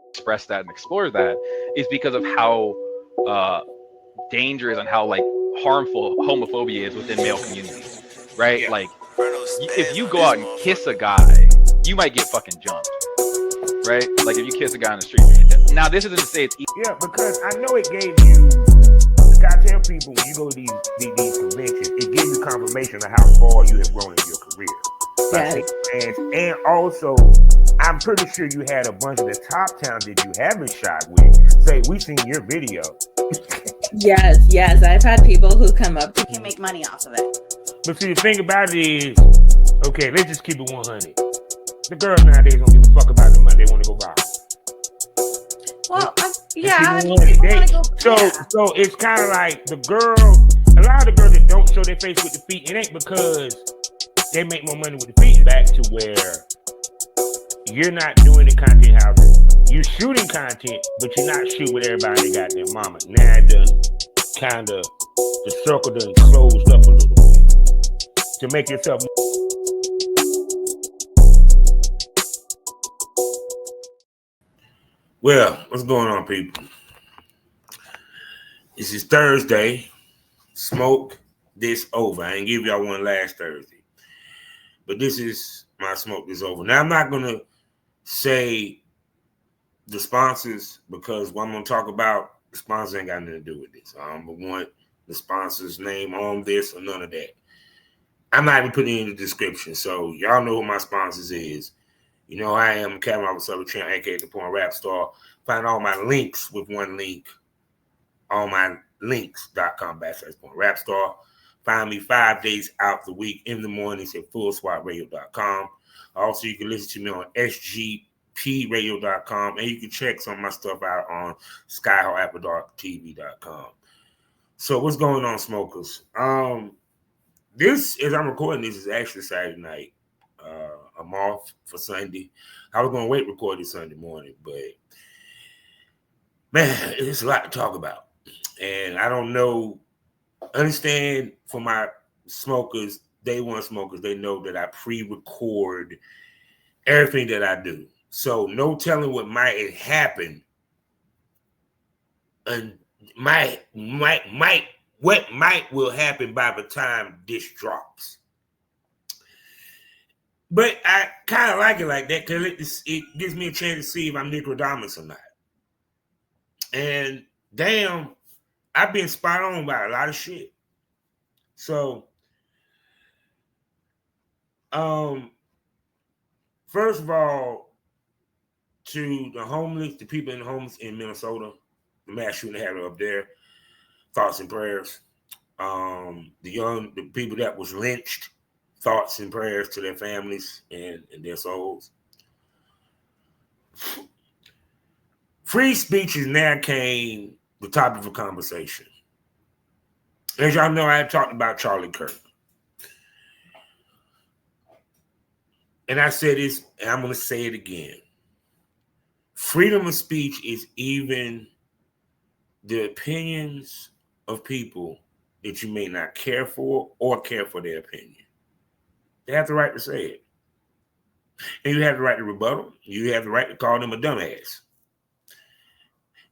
express that and explore that is because of how dangerous and how like harmful homophobia is within male communities, right? Like, if you go out and kiss a guy, you might get fucking jumped, right? Like if you kiss a guy on the street. Now, this isn't to say it's yeah, because I know it gave you. I tell people when you go to these conventions, it gives you confirmation of how far you have grown in your career. Yes. And also, I'm pretty sure you had a bunch of the top towns that you haven't shot with say, "We seen your video." Yes. I've had people who come up to make money off of it. But see, the thing about it is, okay, let's just keep it 100. The girls nowadays don't give a fuck about the money; they want to go viral. Well, yeah, I mean, people want to go. So it's kind of like a lot of the girls that don't show their face with the feet, it ain't because they make more money with the feet. Back to where you're not doing the content how you're shooting content, but you're not shooting with everybody that got their mama. Now it done kind of, the circle done closed up a little bit to make yourself. Well, what's going on, people? This is Thursday. Smoke this over. I didn't give y'all one last Thursday. But this is my smoke this over. Now, I'm not going to say the sponsors because what I'm going to talk about, the sponsors ain't got nothing to do with this. I don't want the sponsor's name on this or none of that. I'm not even putting it in the description. So y'all know who my sponsors is. You know, I am Kevin Officer Champ, aka the Porn Rap Star. Find all my links with one link. All my links.com/Porn Rap Star. Find me 5 days out the week in the mornings at fullswatradio.com. Also, you can listen to me on sgpradio.com, and you can check some of my stuff out on skyhawkafterdarktv.com. So what's going on, smokers? This, as I'm recording this, is actually Saturday night. I'm off for Sunday. I was going to wait record this Sunday morning, but man, it's a lot to talk about. And I don't know, understand for my smokers, day one smokers, they know that I pre-record everything that I do. So no telling what might happen and what will happen by the time this drops. But I kind of like it like that because it gives me a chance to see if I'm Nicodamus or not. And damn, I've been spot on about a lot of shit. So, first of all, to the homeless, the people in the homeless in Minnesota, the mass shooting they had up there, thoughts and prayers. The people that was lynched, thoughts and prayers to their families and their souls. Free speech is now came the topic of conversation. As y'all know, I had talked about Charlie Kirk. And I said this, and I'm going to say it again. Freedom of speech is even the opinions of people that you may not care for or care for their opinion. They have the right to say it. And you have the right to rebuttal. You have the right to call them a dumbass.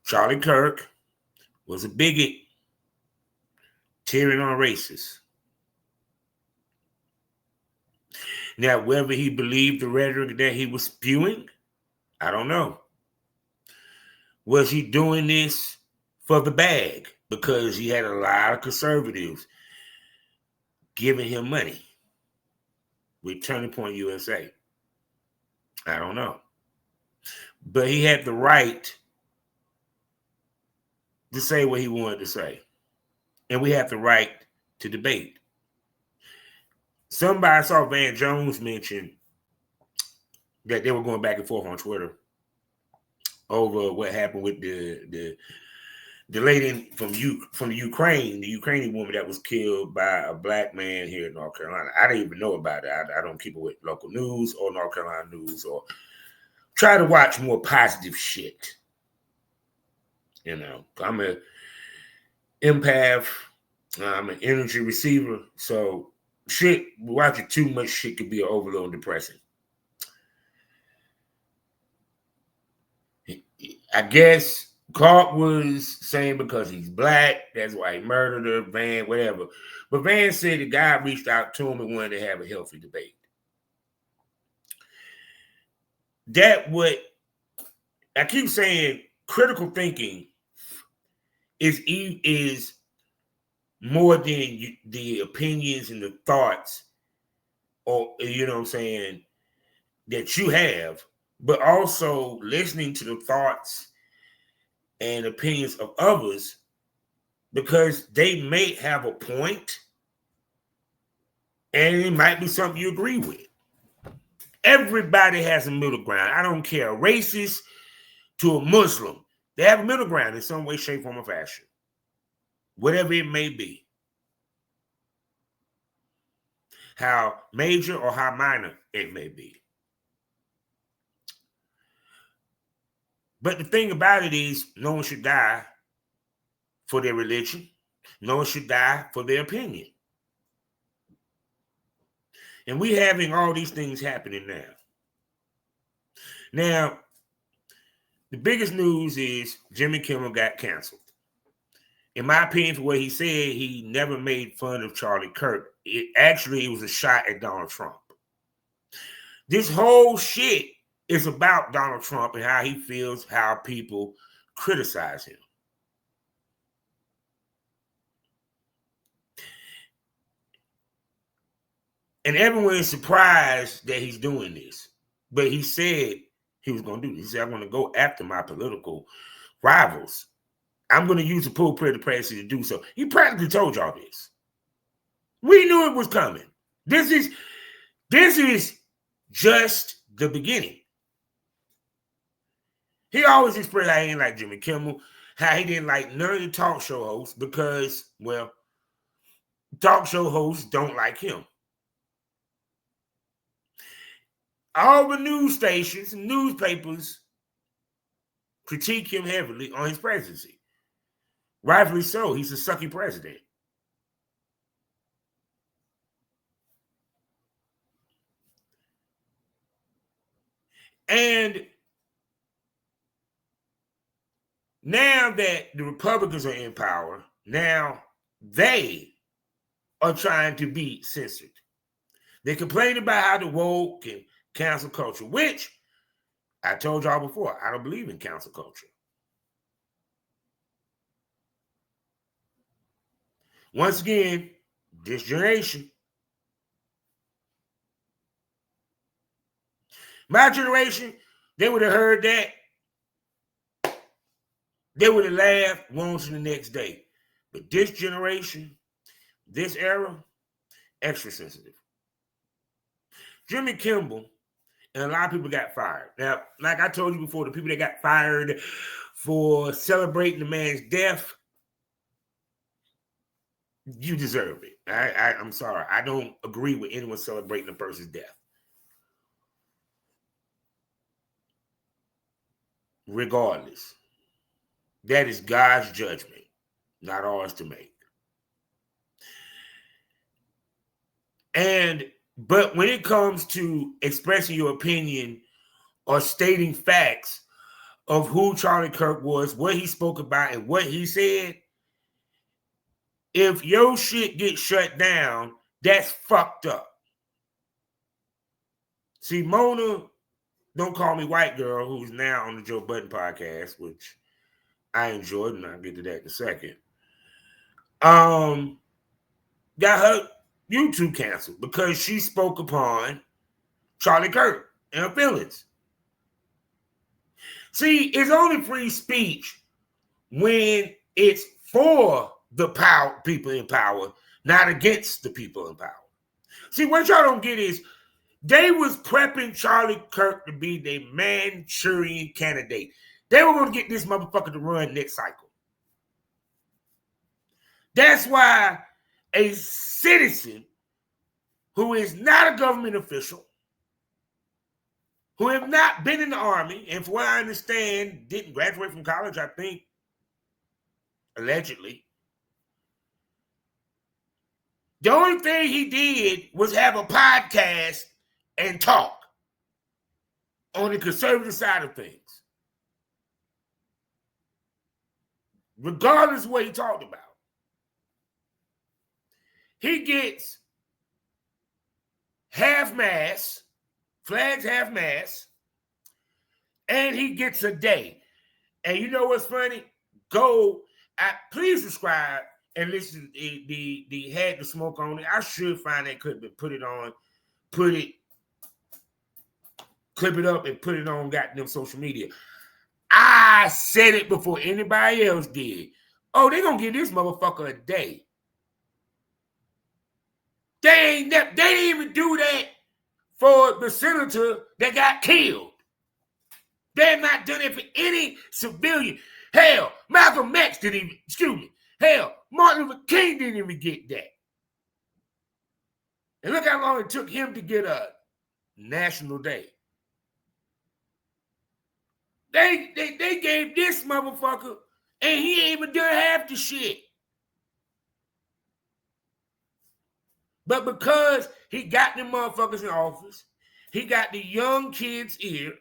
Charlie Kirk was a bigot, tearing on racists. Now, whether he believed the rhetoric that he was spewing, I don't know. Was he doing this for the bag? Because he had a lot of conservatives giving him money with Turning Point USA. I don't know. But he had the right to say what he wanted to say. And we have the right to debate. Somebody saw Van Jones mention that they were going back and forth on Twitter over what happened with the lady from Ukraine, the Ukrainian woman that was killed by a black man here in North Carolina. I didn't even know about it. I don't keep it with local news or North Carolina news or try to watch more positive shit. You know, I'm an empath. I'm an energy receiver. So shit, watching too much shit could be overload and depressing. I guess Clark was saying because he's black, that's why he murdered her, Van, whatever. But Van said the guy reached out to him and wanted to have a healthy debate. That what I keep saying, critical thinking is more than the opinions and the thoughts, or you know what I'm saying, that you have, but also listening to the thoughts and opinions of others, because they may have a point and it might be something you agree with. Everybody has a middle ground. I don't care, a racist to a Muslim, they have a middle ground in some way, shape, form, or fashion, whatever it may be. How major or how minor it may be. But the thing about it is, no one should die for their religion. No one should die for their opinion. And we're having all these things happening now. Now, the biggest news is Jimmy Kimmel got canceled. In my opinion, for what he said, he never made fun of Charlie Kirk. It was a shot at Donald Trump. This whole shit is about Donald Trump and how he feels, how people criticize him. And everyone is surprised that he's doing this. But he said he was going to do this. He said, I'm going to go after my political rivals. I'm going to use the pulpit of press to do so. He practically told y'all this. We knew it was coming. This is just the beginning. He always expressed how he didn't like Jimmy Kimmel, how he didn't like none of the talk show hosts because, well, talk show hosts don't like him. All the news stations and newspapers critique him heavily on his presidency. Rightfully so. He's a sucky president. And now that the Republicans are in power, now they are trying to be censored. They complain about how the woke and cancel culture, which I told y'all before, I don't believe in cancel culture. Once again, this generation, my generation, they would have heard that. They would have laughed once the next day. But this generation, this era, extra sensitive. Jimmy Kimmel and a lot of people got fired. Now, like I told you before, the people that got fired for celebrating the man's death, you deserve it. I'm sorry. I don't agree with anyone celebrating a person's death. Regardless. That is God's judgment, not ours to make. But when it comes to expressing your opinion or stating facts of who Charlie Kirk was, what he spoke about, and what he said, if your shit gets shut down, that's fucked up. See, Mona, Don't Call Me White Girl, who's now on the Joe Budden podcast, which I enjoyed, and I'll get to that in a second, got her YouTube canceled because she spoke upon Charlie Kirk and her feelings. See, it's only free speech when it's for the people in power, not against the people in power. See, what y'all don't get is they was prepping Charlie Kirk to be the Manchurian candidate. They were going to get this motherfucker to run next cycle. That's why a citizen who is not a government official, who have not been in the army, and for what I understand, didn't graduate from college, I think, allegedly. The only thing he did was have a podcast and talk on the conservative side of things. regardless of what he talked about. He gets half-mast, flags half-mast, and he gets a day. And you know what's funny? Please subscribe and listen to the Had the Smoke on it. I should find that clip and clip it up and put it on goddamn social media. I said it before anybody else did. Oh, they're gonna give this motherfucker a day. They didn't even do that for the senator that got killed. They have not done it for any civilian. Hell, Malcolm X didn't even, hell, Martin Luther King didn't even get that. And look how long it took him to get a national day. They gave this motherfucker, and he ain't even done half the shit. But because he got them motherfuckers in office, he got the young kids' ear,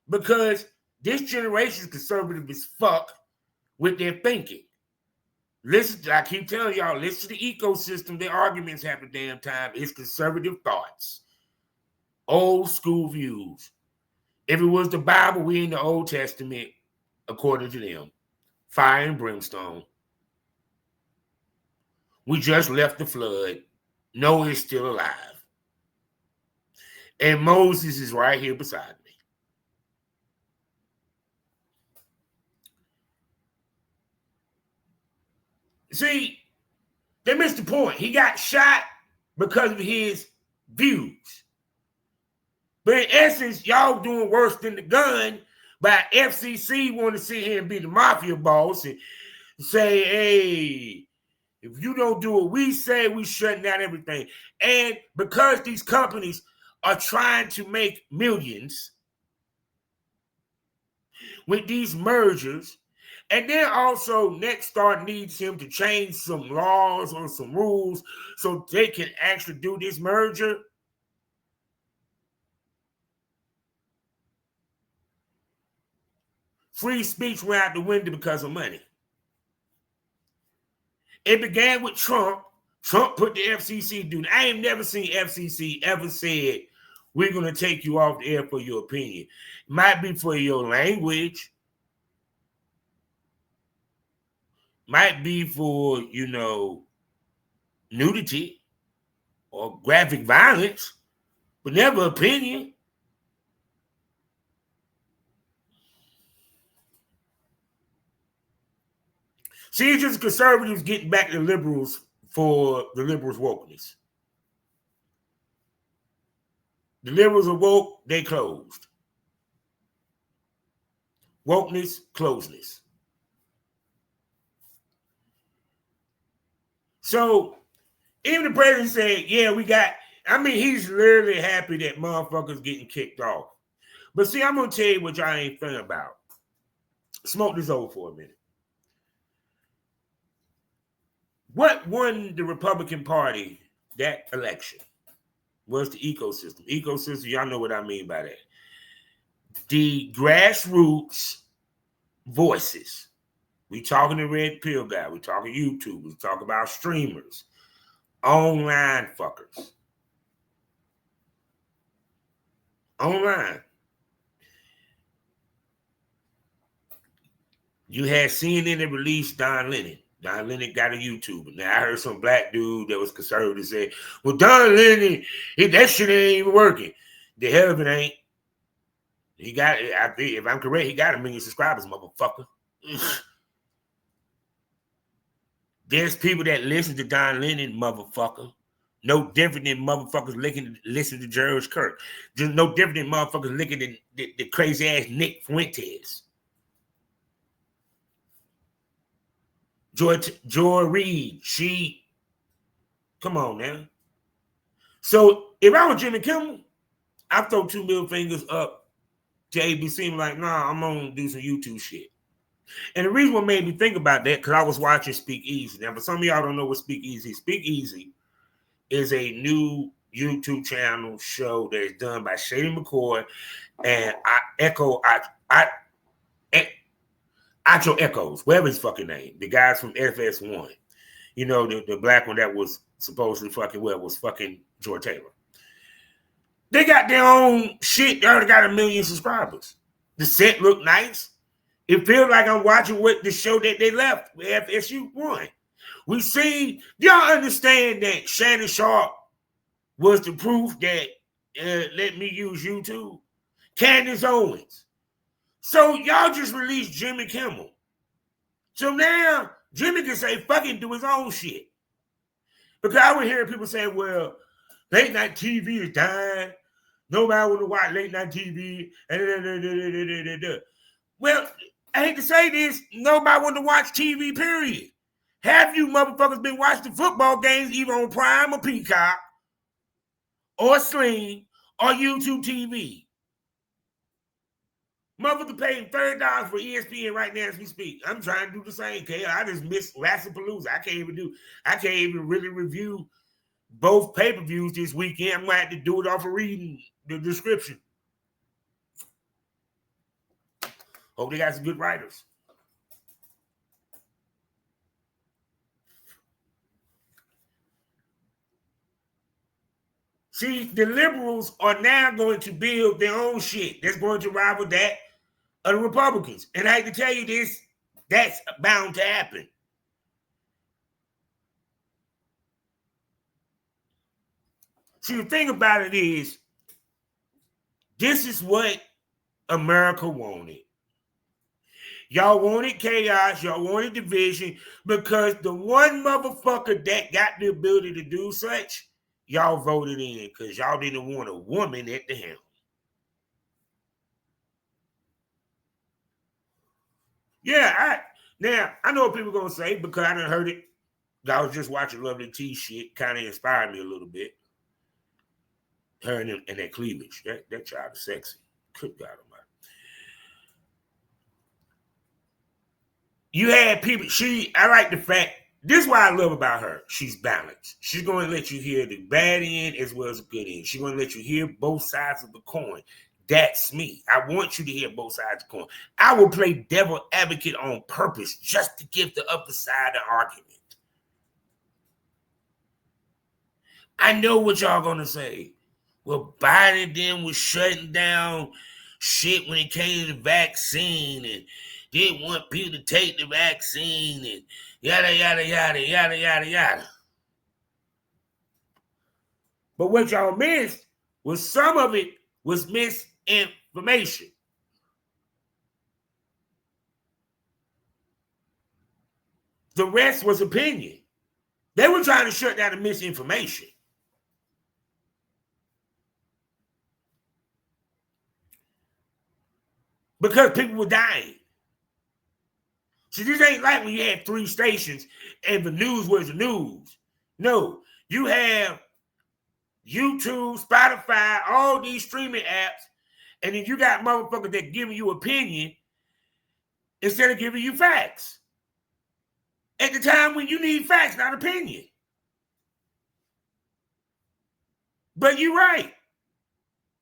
because this generation is conservative as fuck with their thinking. Listen, I keep telling y'all, listen to the ecosystem. Their arguments half the damn time. It's conservative thoughts. Old school views. If it was the Bible, we in the Old Testament, according to them. Fire and brimstone. We just left the flood. Noah is still alive. And Moses is right here beside me. See, they missed the point. He got shot because of his views. But in essence, y'all doing worse than the gun by FCC want to sit here and be the mafia boss and say, hey, if you don't do what we say, we shutting down everything. And because these companies are trying to make millions with these mergers, and then also Nexstar needs him to change some laws or some rules so they can actually do this merger. Free speech went out the window because of money. It began with Trump. Trump put the FCC down. I ain't never seen FCC ever said, we're going to take you off the air for your opinion. It might be for your language. Might be for, nudity or graphic violence, but never opinion. See, it's just conservatives getting back to liberals for the liberals' wokeness. The liberals are woke, they closed. Wokeness, closeness. So, even the president said, he's literally happy that motherfuckers getting kicked off. But see, I'm going to tell you what y'all ain't thinking about. Smoke this over for a minute. What won the Republican Party that election was the ecosystem. Ecosystem, y'all know what I mean by that. The grassroots voices. We talking to Red Pill Guy. We talking YouTube. We talk about streamers. Online fuckers. Online. You had CNN that released Don Lemon. Don Lemon got a YouTuber. Now I heard some black dude that was conservative say, well, Don Lemon, that shit ain't even working. The hell of it ain't. He got, if I'm correct, he got 1 million subscribers, motherfucker. There's people that listen to Don Lemon, motherfucker. No different than motherfuckers listen to Charlie Kirk. Just no different than motherfuckers looking at the crazy ass Nick Fuentes. Joy Reid, come on now. So if I was Jimmy Kimmel, I'd throw 2 middle fingers up to ABC and like, nah, I'm gonna do some YouTube shit. And the reason what made me think about that, because I was watching Speak Easy. Now, for some of y'all don't know what Speak Easy is a new YouTube channel show that is done by Shady McCoy and Acho Echoes, whatever his fucking name, the guys from FS1, you know, the black one that was supposedly fucking was fucking George Taylor. They got their own shit. They already got 1 million subscribers. The set look nice. It feels like I'm watching what the show that they left with FSU1. We see, y'all understand that Shannon Sharp was the proof that let me use YouTube. Candace Owens. So y'all just released Jimmy Kimmel. So now Jimmy can say fucking do his own shit. Because I would hear people say, well, late night TV is dying. Nobody want to watch late night TV. Well, I hate to say this, nobody want to watch TV, period. Have you motherfuckers been watching football games either on Prime or Peacock or Sling or YouTube TV? Motherfucker paying $30 for ESPN right now as we speak. I'm trying to do the same, Kay. I just missed Lassapalooza. I can't even really review both pay-per-views this weekend. I'm gonna have to do it off of reading the description. Hope they got some good writers. See, the liberals are now going to build their own shit that's going to rival that of the Republicans. And I hate to tell you this, that's bound to happen. See, the thing about it is, this is what America wanted. Y'all wanted chaos, y'all wanted division, because the one motherfucker that got the ability to do such, y'all voted in because y'all didn't want a woman at the helm. Yeah, I know what people are going to say because I done heard it. I was just watching Lovely T shit, kind of inspired me a little bit. Her and that cleavage, that child is sexy. Good God Almighty. You had people, I like the fact, this is what I love about her. She's balanced. She's going to let you hear the bad end as well as the good end. She's going to let you hear both sides of the coin. That's me. I want you to hear both sides of the coin. I will play devil advocate on purpose just to give the other side an argument. I know what y'all going to say. Well, Biden then was shutting down shit when it came to the vaccine and didn't want people to take the vaccine and yada, yada, yada, yada, yada, yada. But what y'all missed was some of it was misinformation. The rest was opinion. They were trying to shut down the misinformation. Because people were dying. See, this ain't like when you had 3 stations and the news was the news. No, you have YouTube, Spotify, all these streaming apps, and then you got motherfuckers that giving you opinion instead of giving you facts. At the time when you need facts, not opinion. But you're right.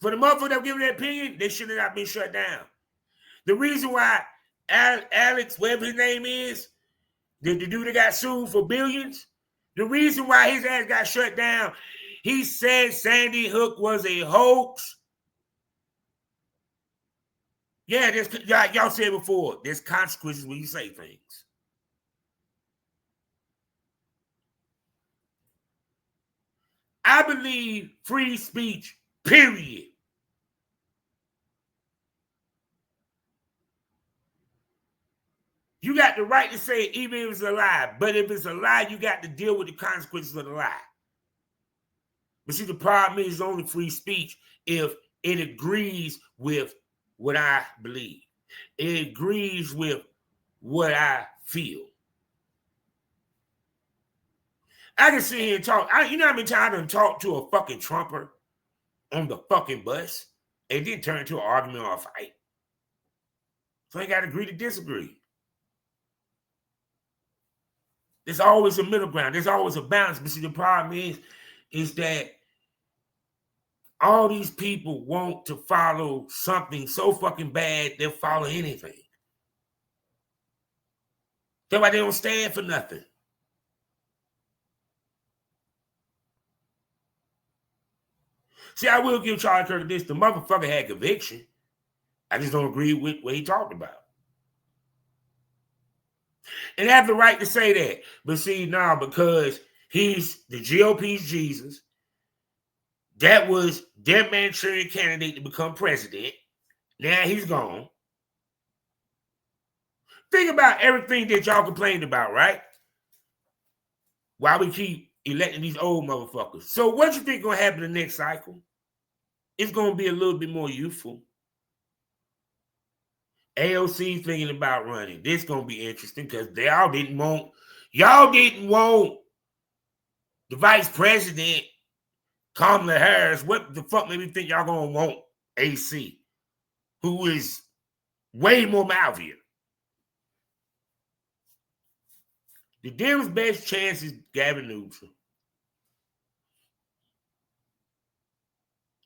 For the motherfucker that giving their opinion, they should have not been shut down. The reason why Alex, whatever his name is, the dude that got sued for billions, the reason why his ass got shut down, he said Sandy Hook was a hoax. Yeah, y'all said before, there's consequences when you say things. I believe free speech, period. You got the right to say it even if it's a lie. But if it's a lie, you got to deal with the consequences of the lie. But see, the problem is only free speech if it agrees with what I believe. It agrees with what I feel. I can sit here and talk. You know how many times I done talked to a fucking Trumper on the fucking bus? It didn't turn into an argument or a fight. So I got to agree to disagree. There's always a middle ground. There's always a balance. But see, the problem is that all these people want to follow something so fucking bad, they'll follow anything. That's why they don't stand for nothing. See, I will give Charlie Kirk this. The motherfucker had conviction. I just don't agree with what he talked about. And I have the right to say that. But see, now because he's the GOP's Jesus, that was their Manchurian candidate to become president. Now he's gone. Think about everything that y'all complained about, right? Why we keep electing these old motherfuckers. So what you think gonna happen in the next cycle? It's gonna be a little bit more youthful. AOC thinking about running. This gonna be interesting because y'all didn't want the vice president, Kamala Harris. What the fuck made me think y'all gonna want AC, who is way more mouthier? The Dems' best chance is Gavin Newsom.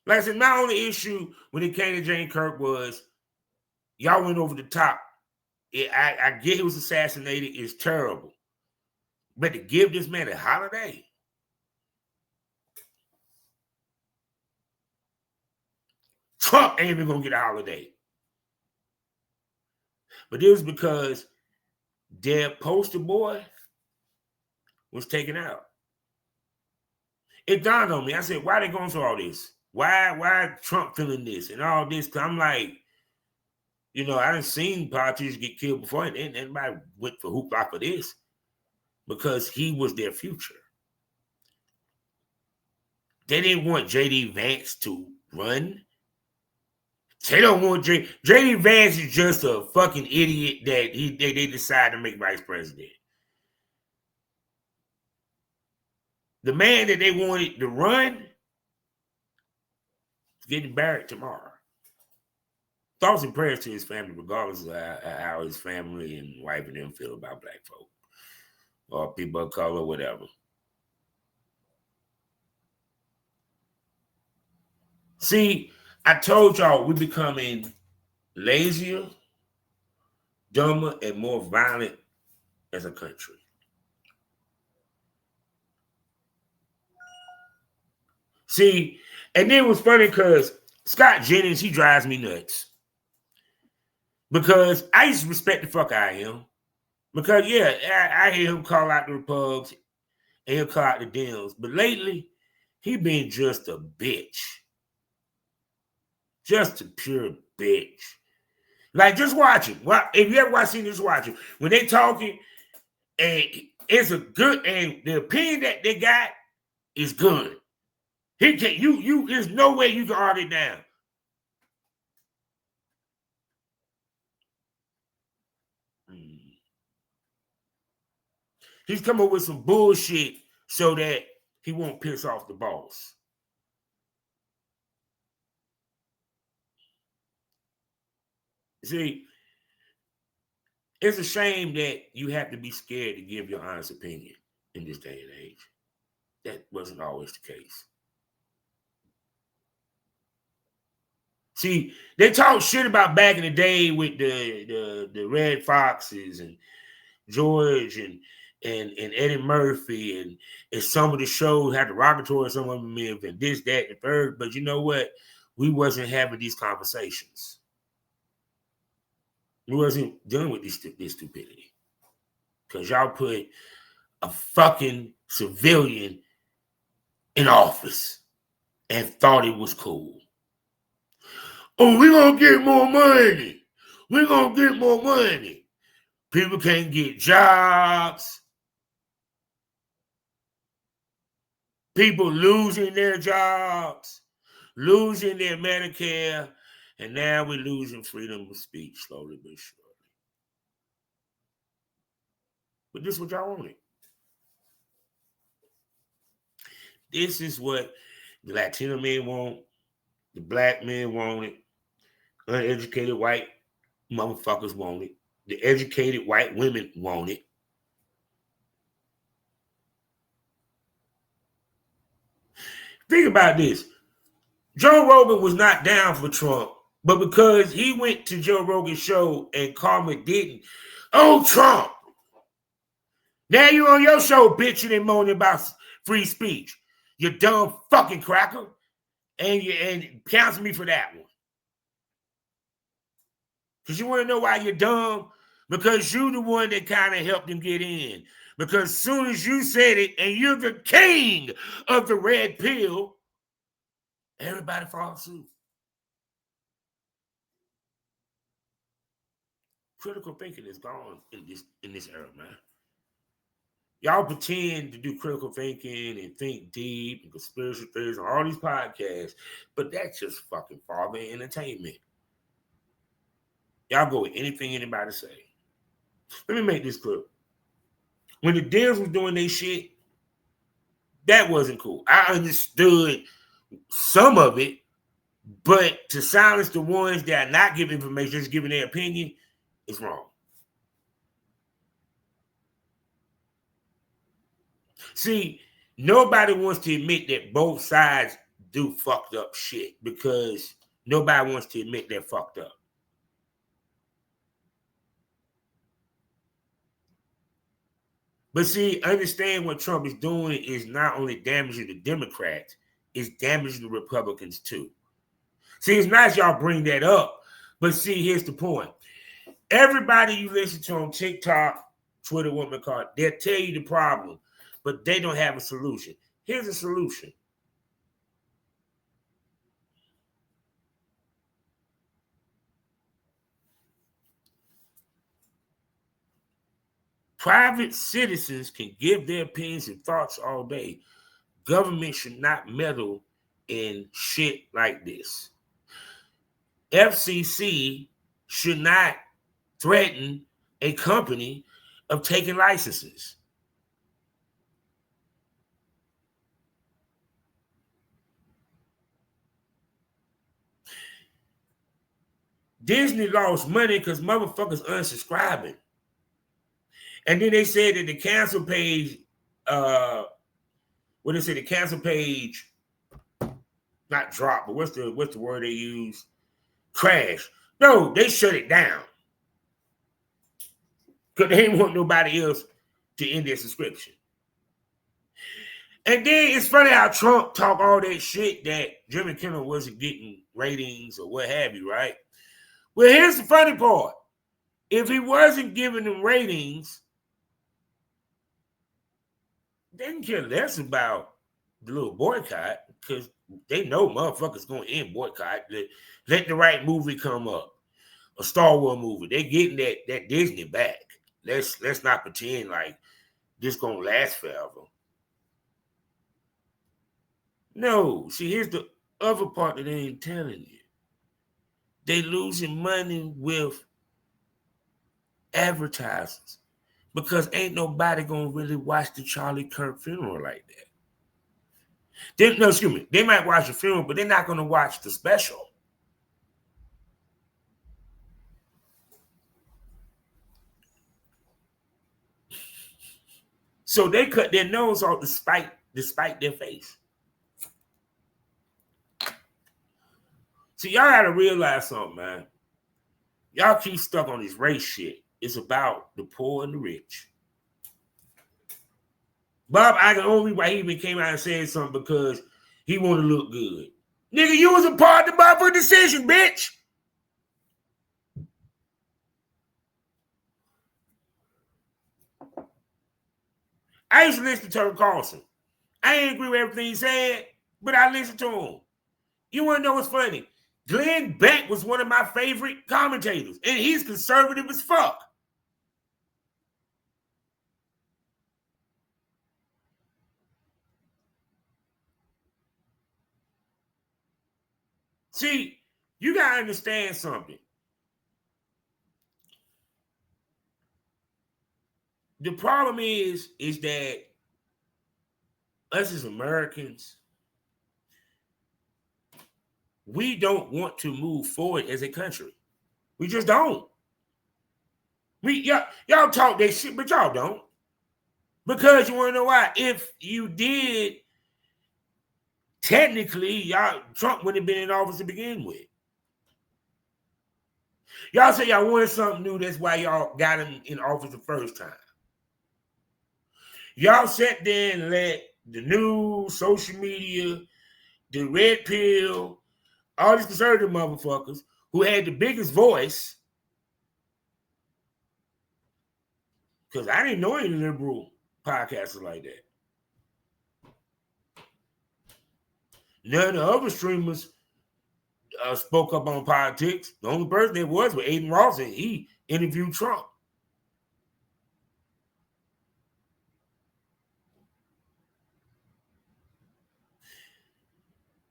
Like I said, my only issue when it came to Jane Kirk was y'all went over the top. I get he was assassinated. It's terrible. But to give this man a holiday, Trump ain't even going to get a holiday. But it was because their poster boy was taken out. It dawned on me. I said, why they going through all this? Why Trump feeling this and all this? Because I'm like, you know, I done seen politicians get killed before, and anybody went for hoopla for this because he was their future. They didn't want J.D. Vance to run. They don't want J.D. Vance is just a fucking idiot that they decided to make vice president. The man that they wanted to run is getting buried tomorrow. Thoughts and prayers to his family, regardless of how his family and wife and them feel about black folk or people of color, whatever. See, I told y'all we're becoming lazier, dumber, and more violent as a country. See, and then it was funny because Scott Jennings, he drives me nuts. Because I used to respect the fuck out of him. Because, yeah, I hear him call out the Repubs and he'll call out the Dems. But lately, he been just a bitch. Just a pure bitch. Like, just watch him. Well, if you ever watch him, just watch him. When they talking, and it's a good, and the opinion that they got is good. He can't, there's no way you can argue it down. He's come up with some bullshit so that he won't piss off the boss. See, it's a shame that you have to be scared to give your honest opinion in this day and age. That wasn't always the case. See, they talk shit about back in the day with the Red Foxes and George and Eddie Murphy and some of the shows had derogatory some of them and this, that, and the third. But you know what? We wasn't having these conversations. We wasn't dealing with this stupidity. Because y'all put a fucking civilian in office and thought it was cool. Oh, we're going to get more money. We're going to get more money. People can't get jobs. People losing their jobs, losing their Medicare, and now we're losing freedom of speech slowly but surely. But this is what y'all wanted. This is what the Latino men want, the black men want it, uneducated white motherfuckers want it, the educated white women want it. Think about this. Joe Rogan was not down for Trump, but because he went to Joe Rogan's show and Karma didn't, oh, Trump, Now you on your show bitching and moaning about free speech. You dumb fucking cracker. And counsel me for that one. Because you want to know why you're dumb? Because you're the one that kind of helped him get in. Because as soon as you said it, and you're the king of the red pill, everybody follows suit. Critical thinking is gone in this era, man. Y'all pretend to do critical thinking and think deep and conspiracy theories on all these podcasts, but that's just fucking father entertainment. Y'all go with anything anybody say. Let me make this clear. When the Dems was doing their shit, that wasn't cool. I understood some of it, but to silence the ones that are not giving information, just giving their opinion, is wrong. See, nobody wants to admit that both sides do fucked up shit because nobody wants to admit they're fucked up. But see, understand what Trump is doing is not only damaging the Democrats, it's damaging the Republicans too. See, it's nice y'all bring that up, but see, here's the point. Everybody you listen to on TikTok, Twitter, woman card, they'll tell you the problem, but they don't have a solution. Here's a solution. Private citizens can give their opinions and thoughts all day. Government should not meddle in shit like this. FCC should not threaten a company of taking licenses. Disney lost money because motherfuckers unsubscribing. And then they said that the cancel page, the cancel page, not drop, but what's the word they use? Crash. No, they shut it down. Because they didn't want nobody else to end their subscription. And then it's funny how Trump talk all that shit that Jimmy Kimmel wasn't getting ratings or what have you, right? Well, here's the funny part. If he wasn't giving them ratings, they didn't care less about the little boycott because they know motherfuckers going to end boycott. Let the right movie come up. A Star Wars movie. They're getting that Disney back. Let's not pretend like this going to last forever. No. See, here's the other part that they ain't telling you. They losing money with advertisers because ain't nobody going to really watch the Charlie Kirk funeral like that. They might watch the funeral, but they're not going to watch the special. So they cut their nose off despite their face. See, y'all got to realize something, man. Y'all keep stuck on this race shit. It's about the poor and the rich. Bob Iger, the only reason why he even came out and said something because he wanted to look good. Nigga, you was a part of the Bob decision, bitch. I used to listen to Tucker Carlson. I ain't agree with everything he said, but I listened to him. You want to know what's funny? Glenn Beck was one of my favorite commentators, and he's conservative as fuck. See, you got to understand something. The problem is that us as Americans, we don't want to move forward as a country. We just don't. Y'all talk that shit, but y'all don't. Because you want to know why? If you did, technically, Trump wouldn't have been in office to begin with. Y'all say y'all wanted something new. That's why y'all got him in office the first time. Y'all sat there and let the news, social media, the red pill, all these conservative motherfuckers who had the biggest voice, because I didn't know any liberal podcasters like that. None of the other streamers spoke up on politics. The only person that was Aiden Ross, and he interviewed Trump.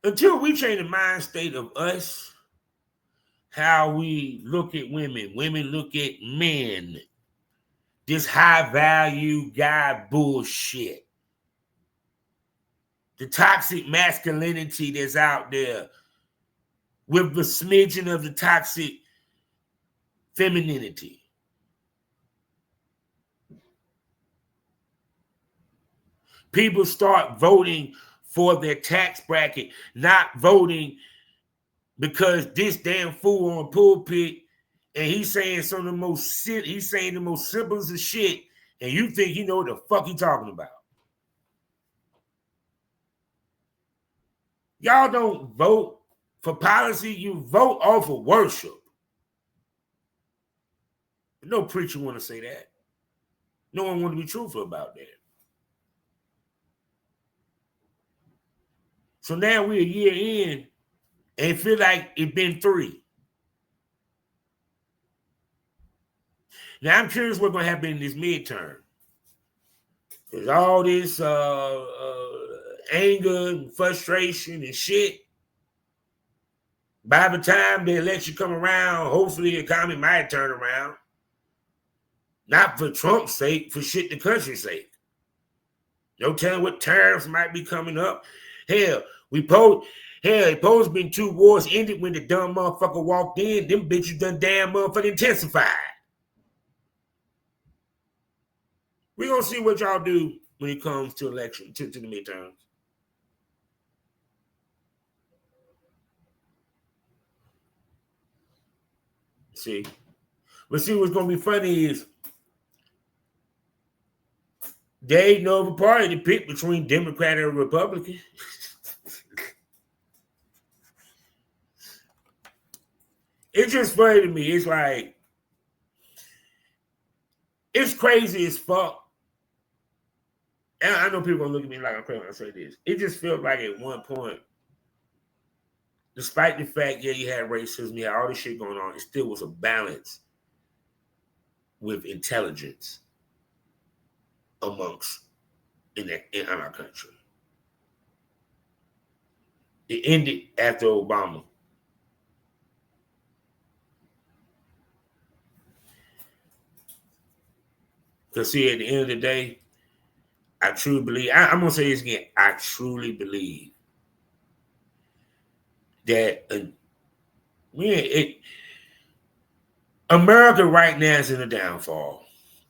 Until we change the mind state of us, how we look at women look at men, this high value guy bullshit, the toxic masculinity that's out there with the smidgen of the toxic femininity. People start voting for their tax bracket, not voting because this damn fool on pulpit and he's saying some of the most he's saying the most simplest of shit, and you think you know what the fuck he talking about. Y'all don't vote for policy, you vote off of worship. No preacher want to say that. No one want to be truthful about that. So now we're a year in and it feel like it's been 3. Now I'm curious what's going to happen in this midterm. Because all this anger and frustration and shit, by the time the election come around, hopefully the economy might turn around. Not for Trump's sake, for shit the country's sake. No telling what tariffs might be coming up. Hell, it supposed been 2 wars ended when the dumb motherfucker walked in. Them bitches done damn motherfucking intensified. We're going to see what y'all do when it comes to election, to the midterms. See? But see, what's going to be funny is there ain't no other party to pick between Democrat and Republican. It's just funny to me. It's like, it's crazy as fuck. And I know people are going to look at me like I'm crazy when I say this. It just feels like at one point, despite the fact, yeah, you had racism, you had all this shit going on, it still was a balance with intelligence amongst in our country. It ended after Obama. Because see, at the end of the day, I truly believe, I'm going to say this again, I truly believe that America right now is in a downfall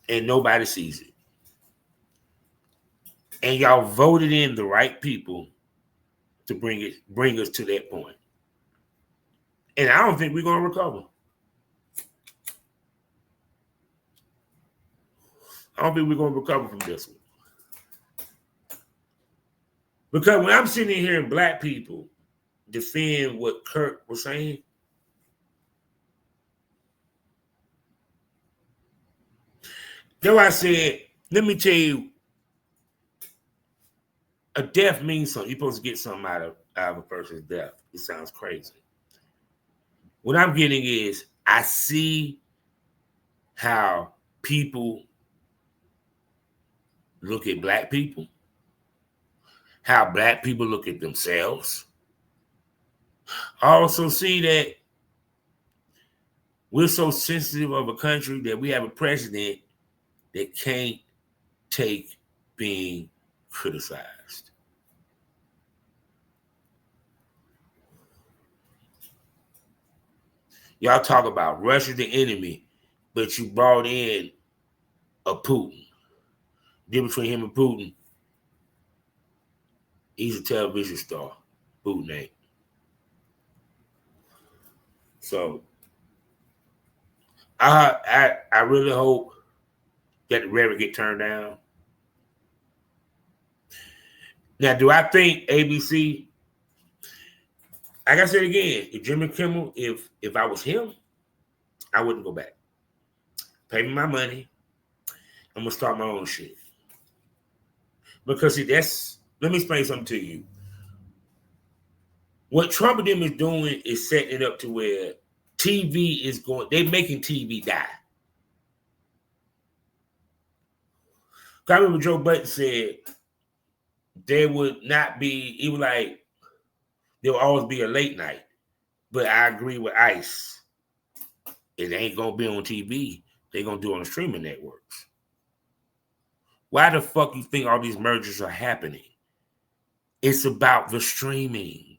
and nobody sees it. And y'all voted in the right people to bring us to that point. And I don't think we're going to recover. I don't think we're going to recover from this one. Because when I'm sitting here and black people defend what Kirk was saying, though I said, let me tell you, a death means something. You're supposed to get something out of a person's death. It sounds crazy. What I'm getting is, I see how people look at black people, how black people look at themselves. I also see that we're so sensitive of a country that we have a president that can't take being criticized. Y'all talk about Russia's the enemy, but you brought in a Putin. The difference between him and Putin, he's a television star. Putin ain't. So I really hope that the rhetoric get turned down. Now, do I think ABC? Like I said again, if Jimmy Kimmel, if I was him, I wouldn't go back. Pay me my money. I'm gonna start my own shit. Because see, let me explain something to you. What Trump and them is doing is setting it up to where TV is going, they're making TV die. I remember Joe Budden said there would not be, he was like, there will always be a late night. But I agree with Ice. It ain't gonna be on TV. They're gonna do it on the streaming networks. Why the fuck you think all these mergers are happening? It's about the streaming.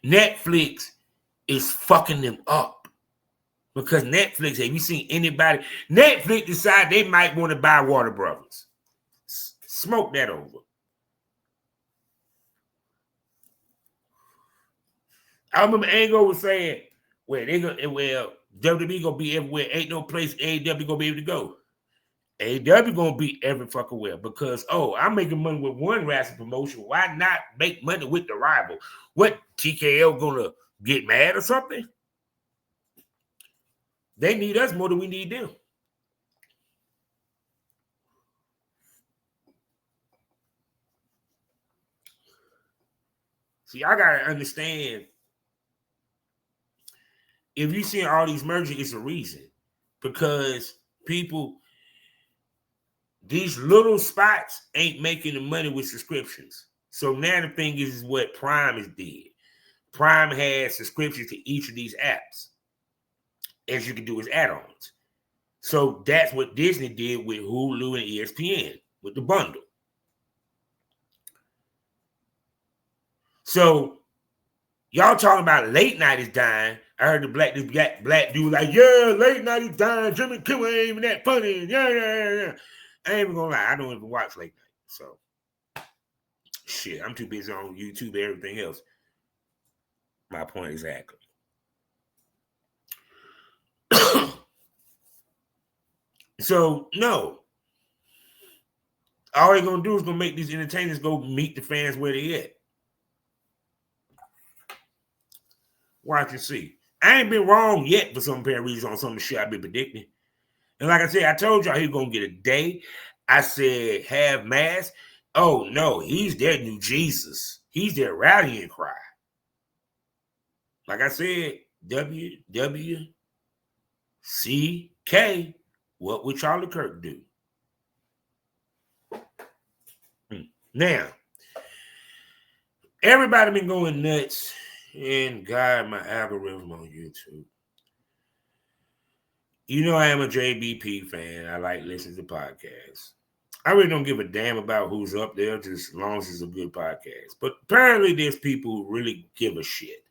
Netflix is fucking them up. Because Netflix, have you seen anybody? Netflix decide they might want to buy Warner Brothers. Smoke that over. I remember Angle was saying, WWE gonna be everywhere. Ain't no place AEW gonna be able to go. AEW gonna be every fucking where because I'm making money with one wrestling promotion. Why not make money with the rival? What, TKO gonna get mad or something? They need us more than we need them. See, I gotta understand. If you see all these mergers, it's a reason. Because these little spots ain't making the money with subscriptions. So now the thing is what Prime is did. Prime has subscriptions to each of these apps. As you can do as add-ons. So that's what Disney did with Hulu and ESPN, with the bundle. So y'all talking about late night is dying. I heard the black dude like, yeah, late night is dying. Jimmy Kimmel ain't even that funny. Yeah. I ain't even gonna lie. I don't even watch late night. So, shit, I'm too busy on YouTube and everything else. My point exactly. So, no. All they're going to do is going to make these entertainers go meet the fans where they at. Watch and see. I ain't been wrong yet for some apparent reason on some of the shit I've been predicting. And like I said, I told y'all he was going to get a day. I said, have mass. Oh, no, he's their new Jesus. He's their rallying cry. Like I said, WWCK. What would Charlie Kirk do? Now, everybody been going nuts, and God, my algorithm on YouTube. You know I am a JBP fan. I like listening to podcasts. I really don't give a damn about who's up there, just as long as it's a good podcast. But apparently there's people who really give a shit.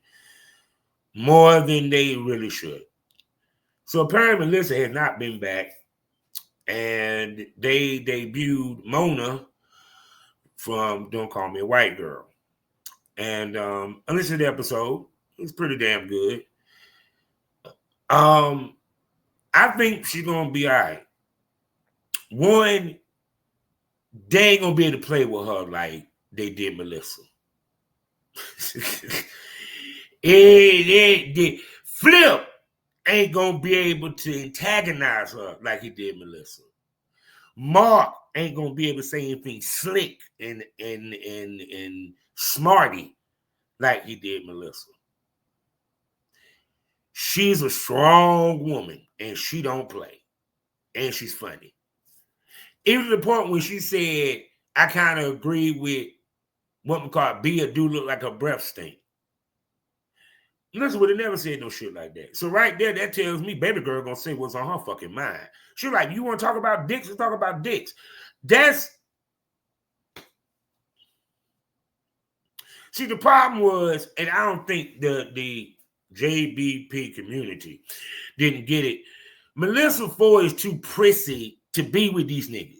More than they really should. So apparently Melissa has not been back. And they debuted Mona from Don't Call Me a White Girl. And I listened to the episode. It's pretty damn good. I think she's gonna be all right. One, they ain't gonna be able to play with her like they did Melissa. Flip ain't gonna be able to antagonize her like he did Melissa. Mark ain't gonna be able to say anything slick and smarty like he did Melissa. She's a strong woman and she don't play. And she's funny. Even to the point when she said, I kind of agree with what we call Bia do look like her breath stink. Melissa would have never said no shit like that. So right there, that tells me baby girl gonna say what's on her fucking mind. She's like, you want to talk about dicks? Let's talk about dicks. See, the problem was, and I don't think the JBP community didn't get it. Melissa Ford is too prissy to be with these niggas.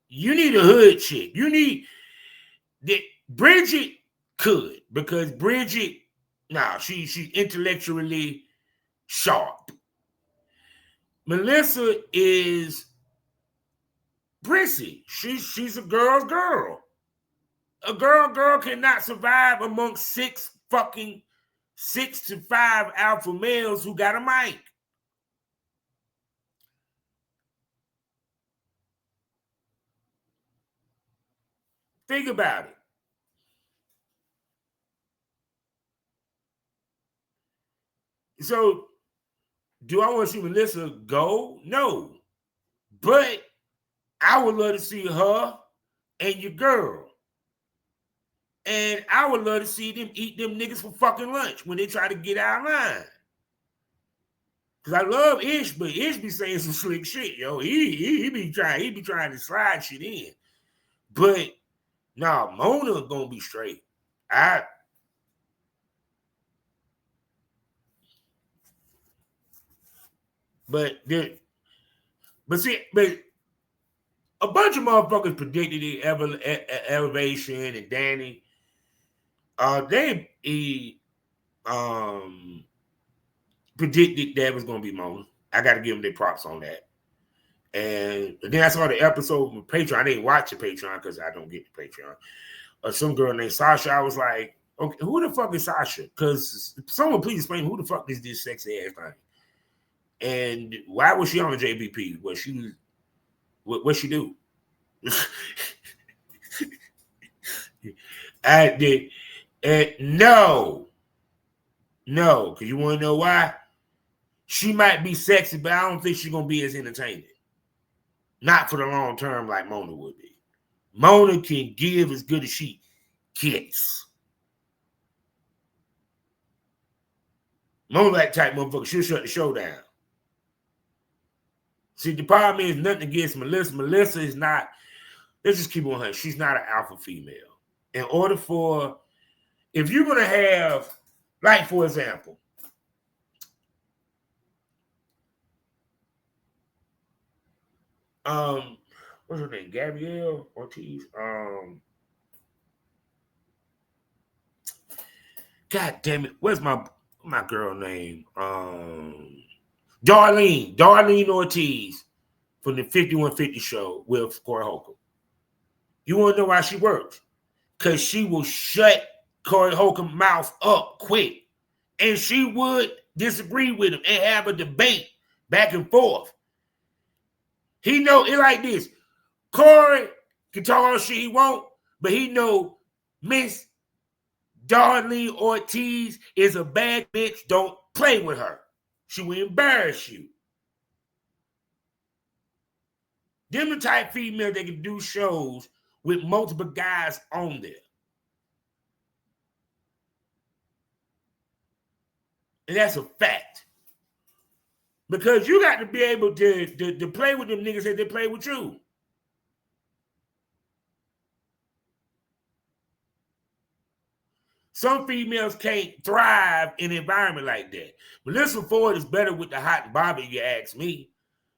You need a hood chick. You need Bridget could, because Bridget, she's intellectually sharp. Melissa is prissy. She's a girl's girl. A girl cannot survive amongst 6 to 5 alpha males who got a mic. Think about it. So, do I want to see Melissa go? No. But I would love to see her and your girl. And I would love to see them eat them niggas for fucking lunch when they try to get out of line. Because I love Ish, but Ish be saying some slick shit, yo. He be trying to slide shit in. But nah, Mona gonna be straight. But a bunch of motherfuckers predicted the Elevation and Danny. They predicted that was gonna be Mona. I got to give them their props on that. And then I saw the episode with Patreon. I didn't watch the Patreon because I don't get the Patreon. Some girl named Sasha. I was like, okay, who the fuck is Sasha? Because someone please explain who the fuck is this sexy ass thing? And why was she on the JBP? What she do? I did. No, because you want to know why? She might be sexy, but I don't think she's gonna be as entertaining. Not for the long term like Mona would be. Mona can give as good as she gets. Mona that type motherfucker, she'll shut the show down. See, the problem is nothing against Melissa. Melissa is not, let's just keep on her. She's not an alpha female. In order for, if you're going to have, like, for example, what's her name? Gabrielle Ortiz. God damn it. Where's my girl name? Darlene Ortiz from the 5150 show with Corey Holcomb. You want to know why she works? Because she will shut Corey Holcomb's mouth up quick. And she would disagree with him and have a debate back and forth. He know it like this. Corey can talk all shit he want, but he know Miss Darlene Ortiz is a bad bitch. Don't play with her. She will embarrass you. Them the type female that can do shows with multiple guys on there. And that's a fact. Because you got to be able to play with them niggas as they play with you. Some females can't thrive in an environment like that. Melissa Ford is better with the hot and Bobby, you ask me.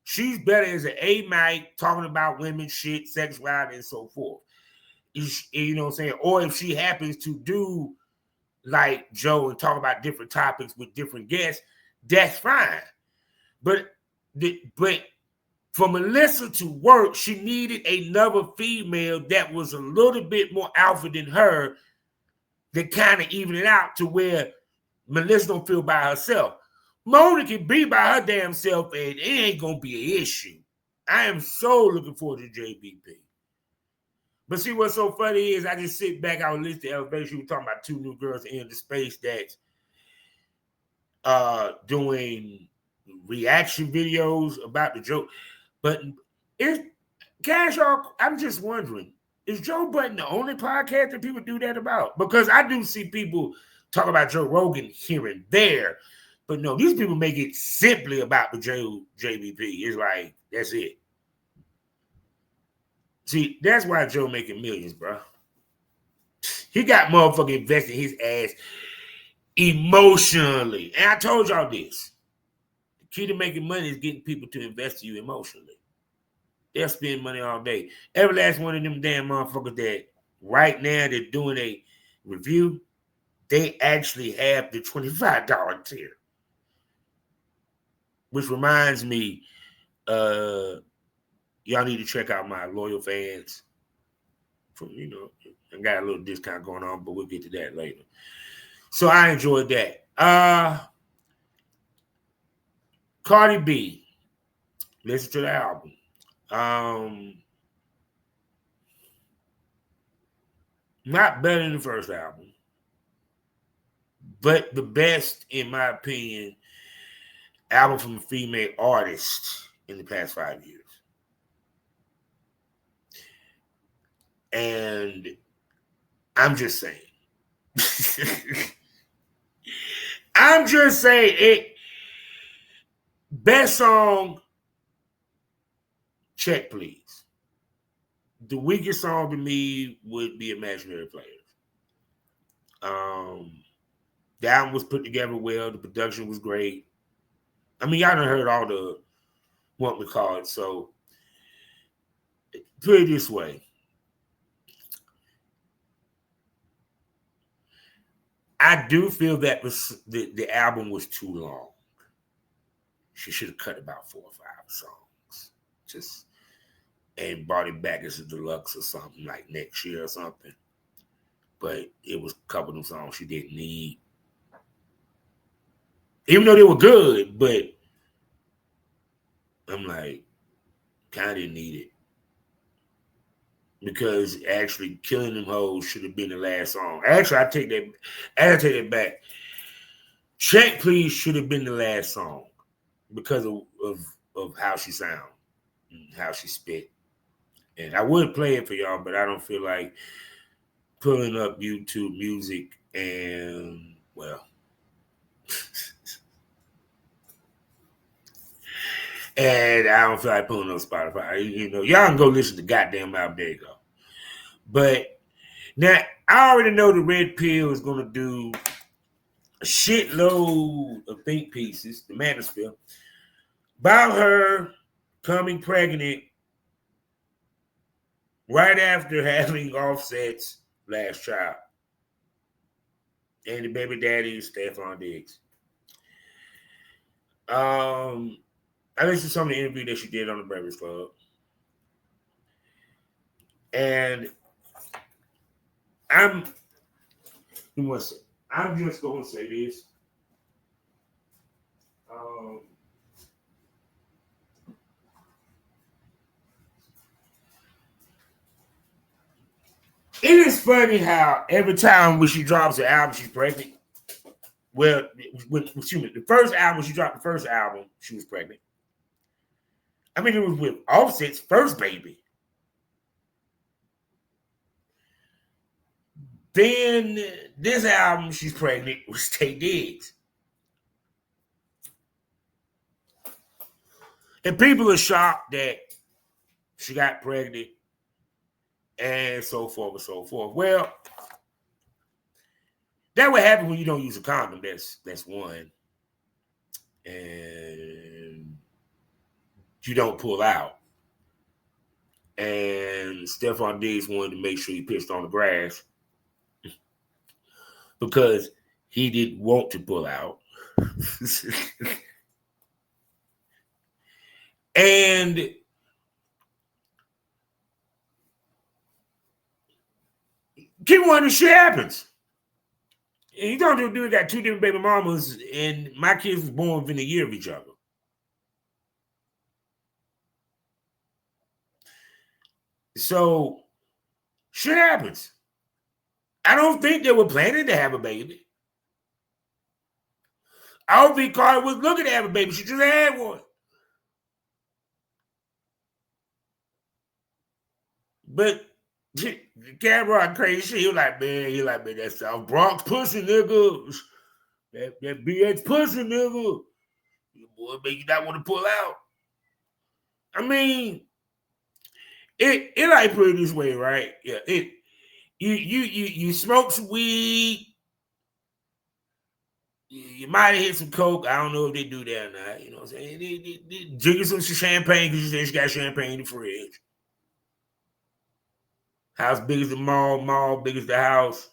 She's better as an A-mic talking about women, shit, sexuality, and so forth. You know what I'm saying? Or if she happens to do like Joe and talk about different topics with different guests, that's fine. But for Melissa to work, she needed another female that was a little bit more alpha than her that kind of even it out to where Melissa don't feel by herself. Mona can be by her damn self and it ain't going to be an issue. I am so looking forward to JBP. But see, what's so funny is I just sit back, I was listening to Elevation, we were talking about 2 new girls in the space that's doing reaction videos about the joke. But it's Cash, I'm just wondering, is Joe Budden the only podcast that people do that about? Because I do see people talk about Joe Rogan here and there, but no, these people make it simply about the JBP. It's like, that's it. See, that's why Joe making millions, bro. He got motherfucking invested his ass emotionally. And I told y'all this. The key to making money is getting people to invest in you emotionally. They'll spend money all day. Every last one of them damn motherfuckers that right now they're doing a review, they actually have the $25 tier. Which reminds me, Y'all need to check out my loyal fans. I got a little discount going on, but we'll get to that later. So I enjoyed that. Cardi B. Listen to the album. Not better than the first album, but the best, in my opinion, album from a female artist in the past 5 years. And I'm just saying. I'm just saying it. Best song, check please. The weakest song to me would be Imaginary Players. The album was put together well. The production was great. I mean, y'all done heard all the what we call it. So put it this way. I do feel that the album was too long. She should have cut about 4 or 5 songs. And brought it back as a deluxe or something like next year or something. But it was a couple of them songs she didn't need. Even though they were good, but I'm like, kind of didn't need it. Because actually, Killing Them Hoes should have been the last song. Actually, I take that back. Check Please should have been the last song because of how she sound and how she spit. And I would play it for y'all, but I don't feel like pulling up YouTube music and, well, and I don't feel like pulling up Spotify. Y'all can go listen to goddamn album. There you go. But now, I already know the Red Pill is going to do a shitload of think pieces, the Manosphere, about her coming pregnant right after having Offset's last child. And the baby daddy is Stephon Diggs. I listened to some of the interview that she did on the Breakfast Club. And I'm just going to say this. It is funny how every time when she drops an album, she's pregnant. Well, the first album, she dropped the first album, she was pregnant. I mean, it was with Offset's first baby. Then this album, she's pregnant with Tay Diggs. And people are shocked that she got pregnant and so forth and so forth. Well, that would happen when you don't use a condom. That's one. And you don't pull out. And Stephon Diggs wanted to make sure he pissed on the grass because he didn't want to pull out. And keep wondering, shit happens. And you don't do got 2 different baby mamas, and my kids was born within a year of each other. So shit happens. I don't think they were planning to have a baby. I don't think Cardi was looking to have a baby. She just had one. But Cameron crazy. He was like, man, that South Bronx pussy, nigga. That BX pussy, nigga. Boy, make you not want to pull out. I mean, it like put it this way, right? Yeah, you smoke some weed. You might have hit some coke. I don't know if they do that or not. You know what I'm saying? They drinking some champagne because you said she got champagne in the fridge. House big as the mall big as the house.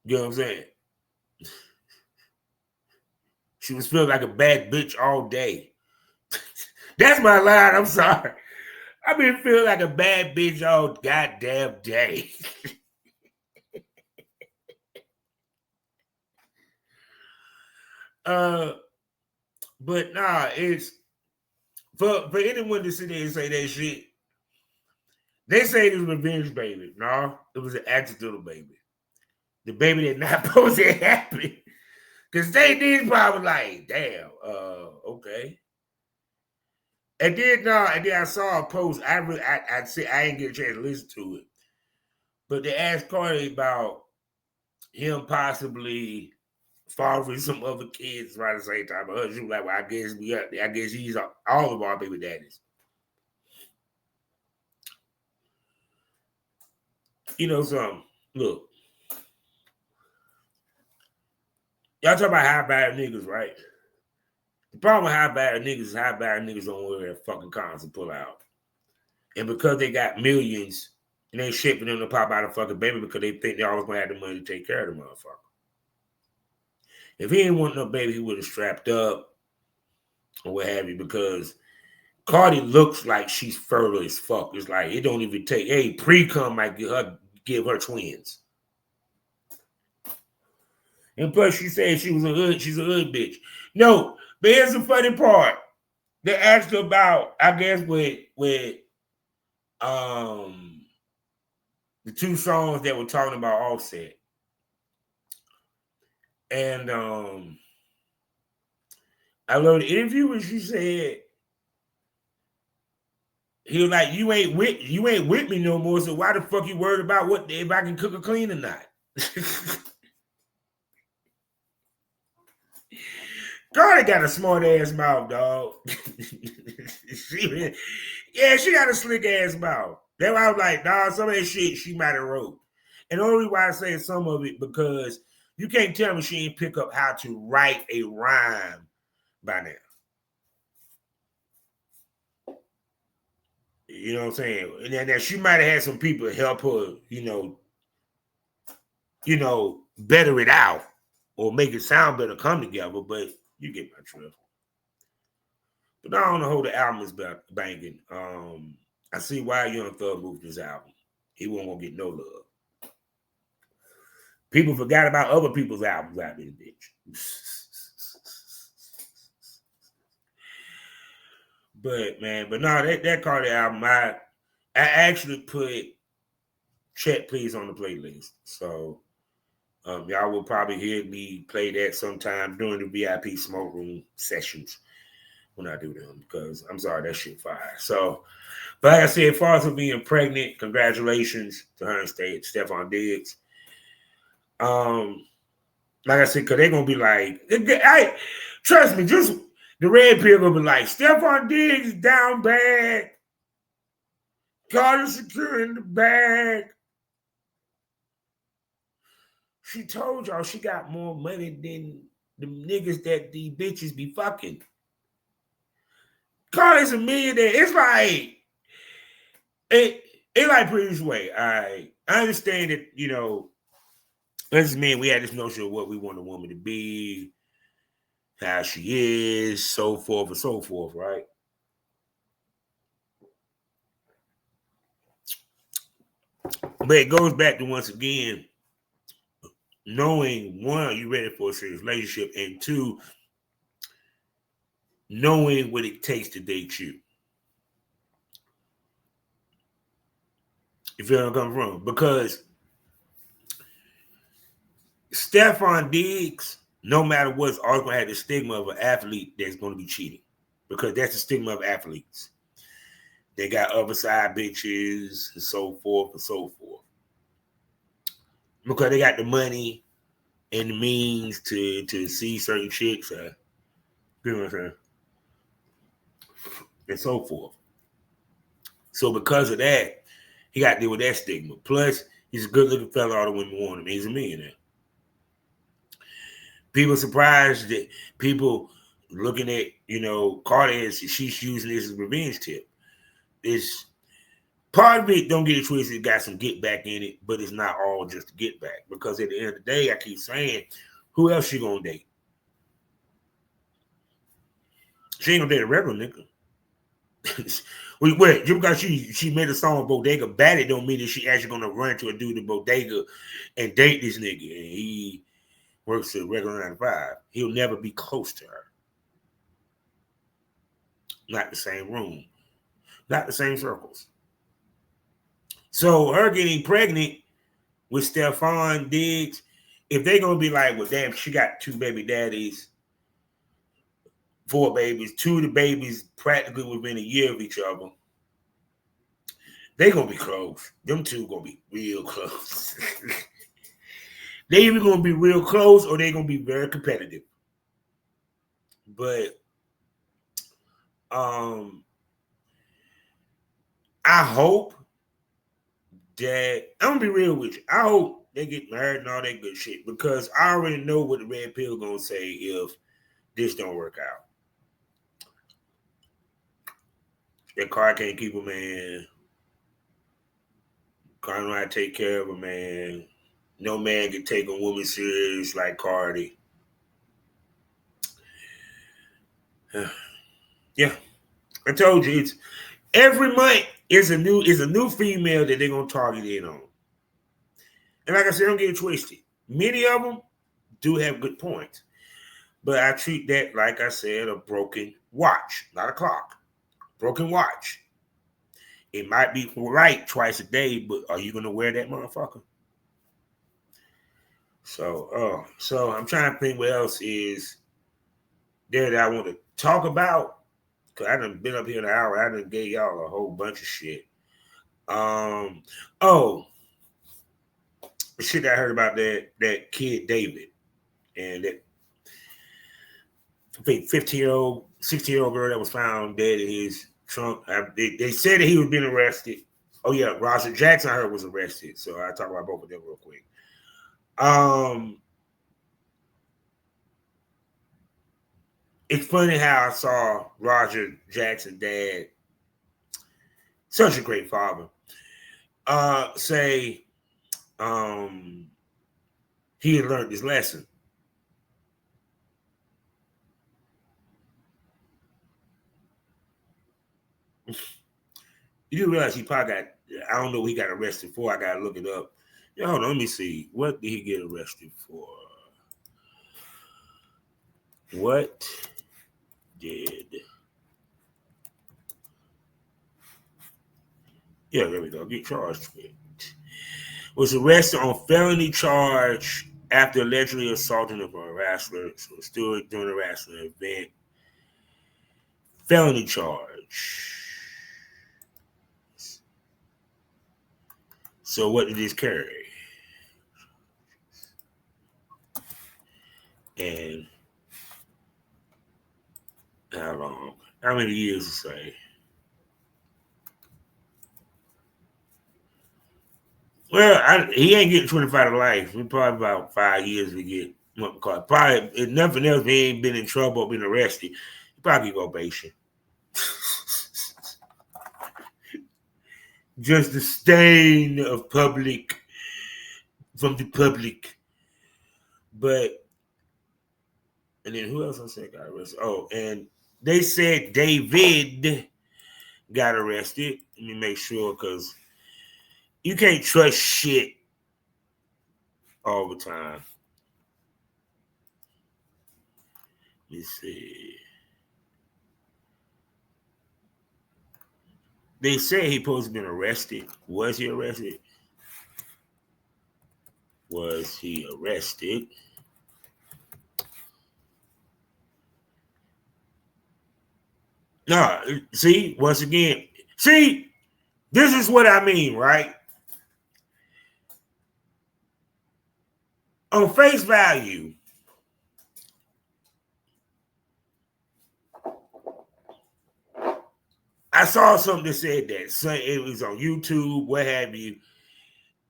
You know what I'm saying? She was feeling like a bad bitch all day. That's my line. I'm sorry. I've been feeling like a bad bitch all goddamn day. But nah, it's for anyone to sit there and say that shit. They say it was revenge baby. No, it was an accidental baby. The baby that not supposed to happen. Because they did probably like, damn, okay. And then I saw a post. I didn't get a chance to listen to it. But they asked Cardi about him possibly fathering some other kids around the same time. But she was like, well, I guess he's all of our baby daddies. You know something? Look. Y'all talk about how bad niggas, right? The problem with how bad niggas is how bad niggas don't wear their fucking condoms to pull out. And because they got millions, and they shipping them to pop out a fucking baby because they think they always gonna have the money to take care of the motherfucker. If he didn't want no baby, he would have strapped up or what have you, because Cardi looks like she's fertile as fuck. It's like it don't even take, hey, pre-cum might give her twins. And plus she said she's a hood bitch. No, but here's the funny part. They asked her about, I guess, with the two songs that were talking about Offset. And I love the interview when she said, he was like, you ain't with me no more, so why the fuck you worried about if I can cook or clean or not? Cardi got a smart ass mouth, dog. she got a slick ass mouth. That's why I was like, dog, some of that shit she might have wrote. And the only reason why I say some of it, because you can't tell me she ain't pick up how to write a rhyme by now. You know what I'm saying? And then she might have had some people help her, you know, better it out or make it sound better, come together, but you get my drift. But I don't know how the album is banging. I see why Young Thug moved this album. He won't gonna get no love. People forgot about other people's albums out there, bitch. But no, that Cardi album, I actually put Check Please on the playlist. So y'all will probably hear me play that sometime during the VIP smoke room sessions when I do them, because I'm sorry, that shit fire. So, but like I said, as far as her being pregnant, congratulations to her and Stephon Diggs. Like I said, because they're gonna be like, trust me, just the red pill gonna be like, Stephon Diggs down bad, Carter securing the bag. She told y'all she got more money than the niggas that the bitches be fucking. Carter's a millionaire. It's like it like previous way. I understand that, as men, we had this notion of what we want a woman to be, how she is, so forth and so forth, right? But it goes back to, once again, knowing, one, you ready for a serious relationship, and two, knowing what it takes to date you. You feel where I'm coming from? Because Stephon Diggs, no matter what, is always going to have the stigma of an athlete that's going to be cheating. Because that's the stigma of athletes. They got other side bitches and so forth and so forth. Because they got the money and the means to see certain chicks. You know what I'm saying? And so forth. So because of that, he got to deal with that stigma. Plus, he's a good-looking fella. All the women want him. He's a millionaire. People surprised that people looking at, Cardi, as she's using this as a revenge tip. It's part of it, don't get it twisted, it got some get back in it, but it's not all just to get back. Because at the end of the day, I keep saying, who else you gonna date? She ain't gonna date a regular nigga. Wait, just because she made a song with Bodega Bad, it don't mean that she actually gonna run to a dude in Bodega and date this nigga. And he works at regular 9 to 5. He'll never be close to her. Not the same room. Not the same circles. So her getting pregnant with Stefan Diggs, if they gonna be like, well, damn, she got 2 baby daddies, 4 babies, 2 of the babies practically within a year of each other, they gonna be close. Them 2 gonna be real close. They either gonna be real close or they gonna be very competitive. But I hope that, I'm gonna be real with you. I hope they get married and all that good shit, because I already know what the red pill gonna say if this don't work out. That car can't keep a man. Car know how to take care of a man. No man can take a woman serious like Cardi. Yeah, I told you, it's every month is a new female that they're gonna target in on. And like I said, don't get it twisted. Many of them do have good points, but I treat that, like I said, a broken watch, not a clock. Broken watch. It might be right twice a day, but are you gonna wear that motherfucker? So I'm trying to think what else is there that I want to talk about. Cause I done been up here an hour. I done gave y'all a whole bunch of shit. The shit that I heard about that kid David, and that I think 15-year-old, 16-year-old girl that was found dead in his trunk. They said that he was being arrested. Oh yeah, Roger Jackson I heard was arrested. So I'll talk about both of them real quick. It's funny how I saw Roger Jackson's dad, such a great father, say he had learned his lesson. You do realize he probably got, I don't know what he got arrested for. I got to look it up. Yeah, hold on, let me see. What did he get arrested for? What did... Yeah, there we go. Get charged with. Was arrested on felony charge after allegedly assaulting a wrestler. So still doing a wrestling event. Felony charge. So what did this carry? And how long? How many years to say? Well, he ain't getting 25 to life. We probably about 5 years to get caught. Probably, if nothing else, he ain't been in trouble or been arrested. He probably go patient. Just the stain of public from the public. But, and then who else I said got arrested? Oh, and they said David got arrested. Let me make sure, because you can't trust shit all the time. Let me see. They say he supposed to have been arrested. Was he arrested? Was he arrested? No, see, once again, see, this is what I mean, right? On face value, I saw something that said that. So it was on YouTube, what have you.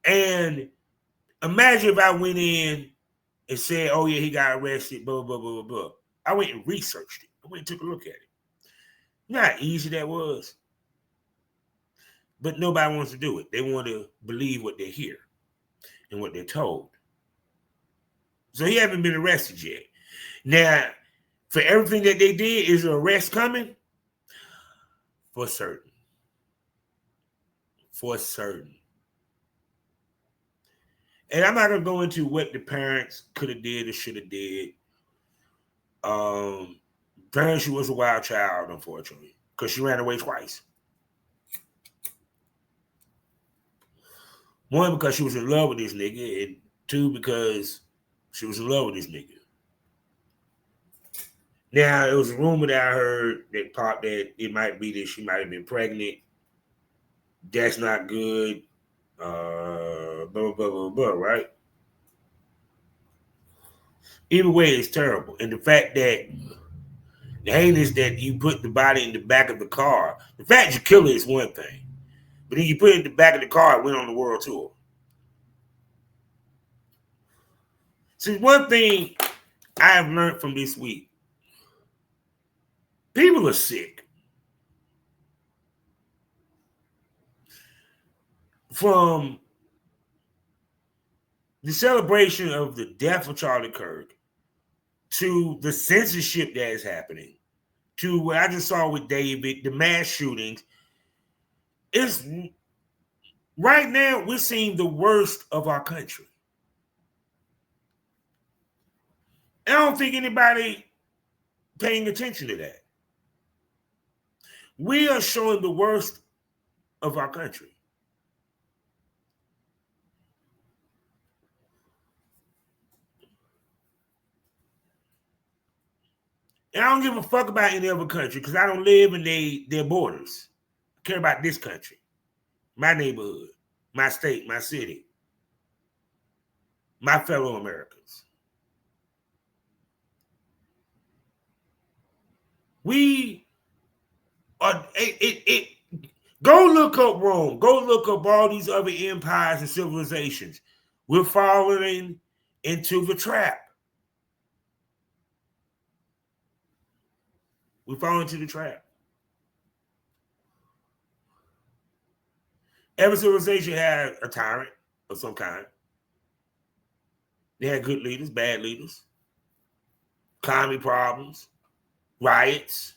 And imagine if I went in and said, oh yeah, he got arrested, blah, blah, blah, blah, blah. I went and researched it. I went and took a look at it. You know how easy that was? But nobody wants to do it. They want to believe what they hear and what they're told. So he hasn't been arrested yet. Now, for everything that they did, is an arrest coming? For certain. For certain. And I'm not going to go into what the parents could have did or should have did. Apparently she was a wild child, unfortunately, because she ran away twice. One, because she was in love with this nigga, and two, because she was in love with this nigga. Now, it was a rumor that I heard that popped that it might be that she might have been pregnant. That's not good. Blah, blah, blah, blah, right? Either way, it's terrible. And the fact that the heinous that you put the body in the back of the car, the fact you kill it is one thing. But then you put it in the back of the car, it went on the world tour. See, one thing I have learned from this week, people are sick. From the celebration of the death of Charlie Kirk to the censorship that is happening, to what I just saw with David, the mass shootings, it's right now we're seeing the worst of our country. I don't think anybody paying attention to that. We are showing the worst of our country. And I don't give a fuck about any other country because I don't live in their borders. I care about this country, my neighborhood, my state, my city, my fellow Americans. We are, go look up Rome. Go look up all these other empires and civilizations. We're falling into the trap. We fall into the trap. Every civilization had a tyrant of some kind. They had good leaders, bad leaders, economy problems, riots.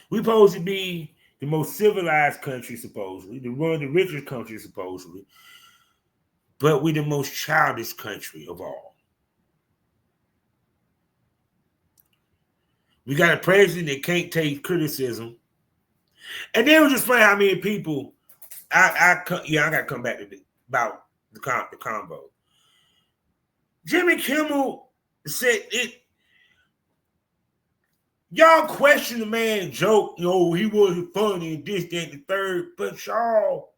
We're supposed to be the most civilized country, supposedly, one of the richest countries, supposedly, but we're the most childish country of all. We got a president that can't take criticism. And then it was just funny how many people, I got to come back to about the combo. Jimmy Kimmel said it. Y'all question the man joke, he wasn't funny and this, that, and the third, but y'all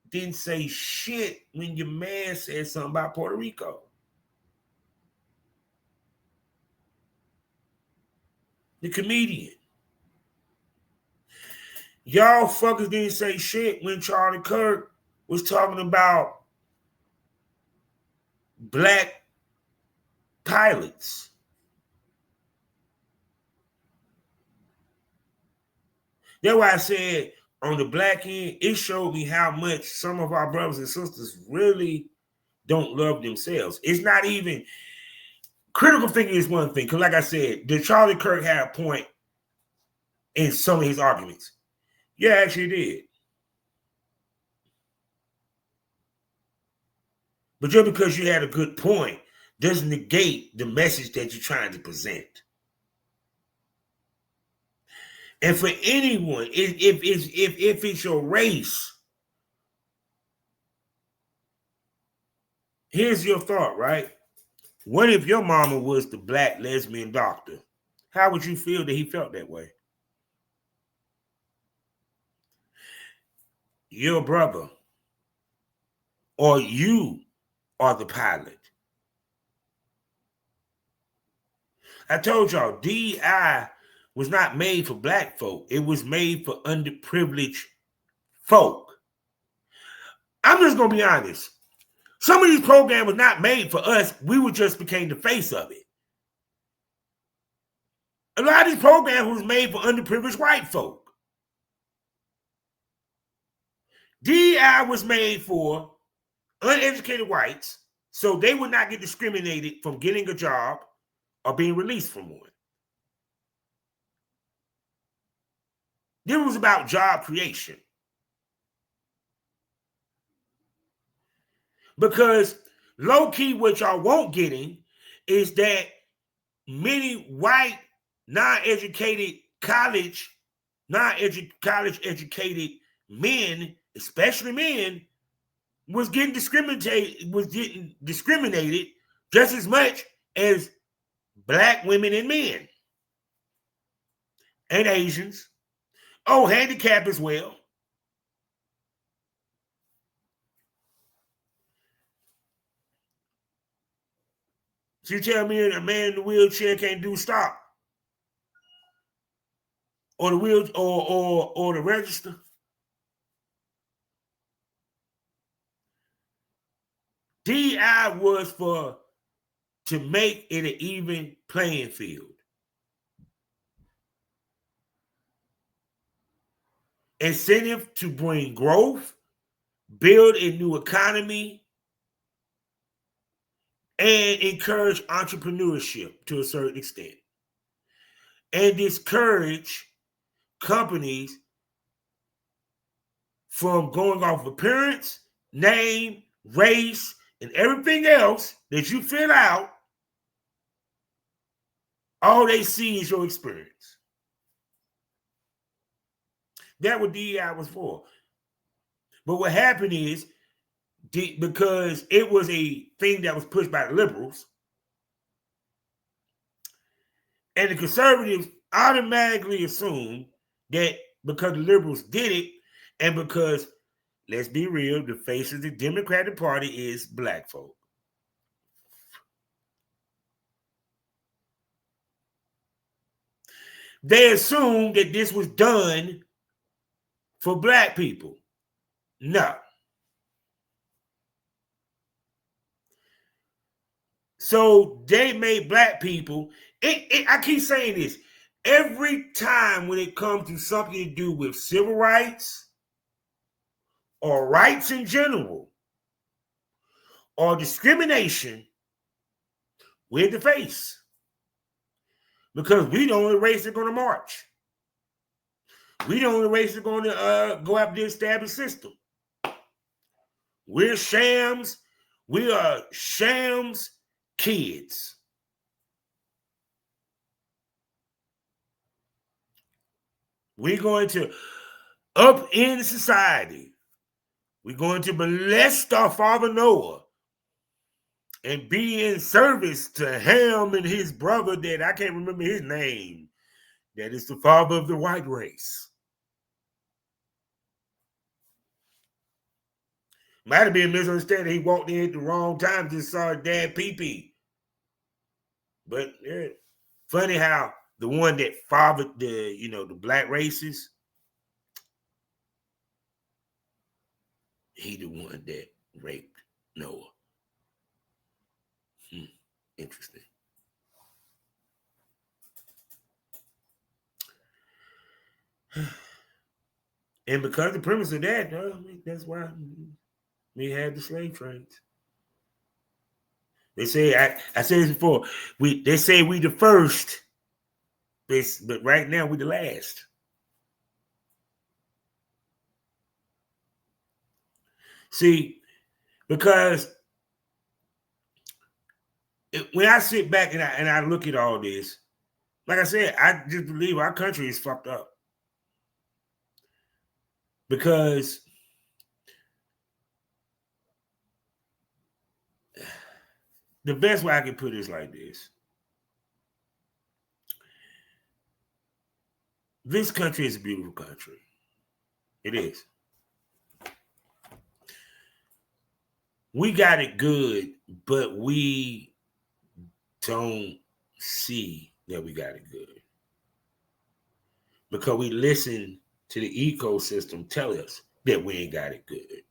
didn't say shit when your man said something about Puerto Rico. The comedian. Y'all fuckers didn't say shit when Charlie Kirk was talking about black pilots. That's why I said on the black end, it showed me how much some of our brothers and sisters really don't love themselves. It's not even critical thinking is one thing. Because like I said, did Charlie Kirk have a point in some of his arguments? Yeah, actually did. But just because you had a good point doesn't negate the message that you're trying to present. And for anyone, if it's your race, here's your thought, right? What if your mama was the black lesbian doctor? How would you feel that he felt that way? Your brother or you are the pilot. I told y'all, DI was not made for black folk. It was made for underprivileged folk. I'm just going to be honest. Some of these programs were not made for us. We were just became the face of it. A lot of these programs was made for underprivileged white folk. DI was made for uneducated whites, So they would not get discriminated from getting a job or being released from one. This was about job creation. Because low-key, what y'all won't getting is that many white, non-educated college educated men, especially men, was getting discriminated just as much as black women and men. And Asians. Oh, handicap as well. So you tell me a man in the wheelchair can't do stop? Or the wheel or the register? DI was to make it an even playing field. Incentive to bring growth, build a new economy, and encourage entrepreneurship to a certain extent. And discourage companies from going off appearance, name, race, and everything else that you fill out. All they see is your experience. That's what DEI was for. But what happened is, because it was a thing that was pushed by the liberals, and the conservatives automatically assumed that because the liberals did it, and because, let's be real, the face of the Democratic Party is black folk. They assumed that this was done for black people. No. So they made black people, I keep saying this, every time when it comes to something to do with civil rights or rights in general or discrimination, we're the face. Because we the only race that's going to march. We the only race that's going to go after the established system. We're shams. We are shams kids. We're going to upend society. We're going to molest our father Noah and be in service to Ham and his brother that I can't remember his name. That is the father of the white race. Might have been a misunderstanding. He walked in at the wrong time, just saw his dad pee-pee. But funny how the one that fathered the black races, he the one that raped Noah. Interesting. And because the premise of that, that's why we had the slave trades. They say, I said this before, they say we the first, but right now we the last. See, because when I sit back and I look at all this, like I said, I just believe our country is fucked up. Because the best way I can put it is like this. This country is a beautiful country. It is. We got it good, but we don't see that we got it good. Because we listen to the ecosystem tell us that we ain't got it good.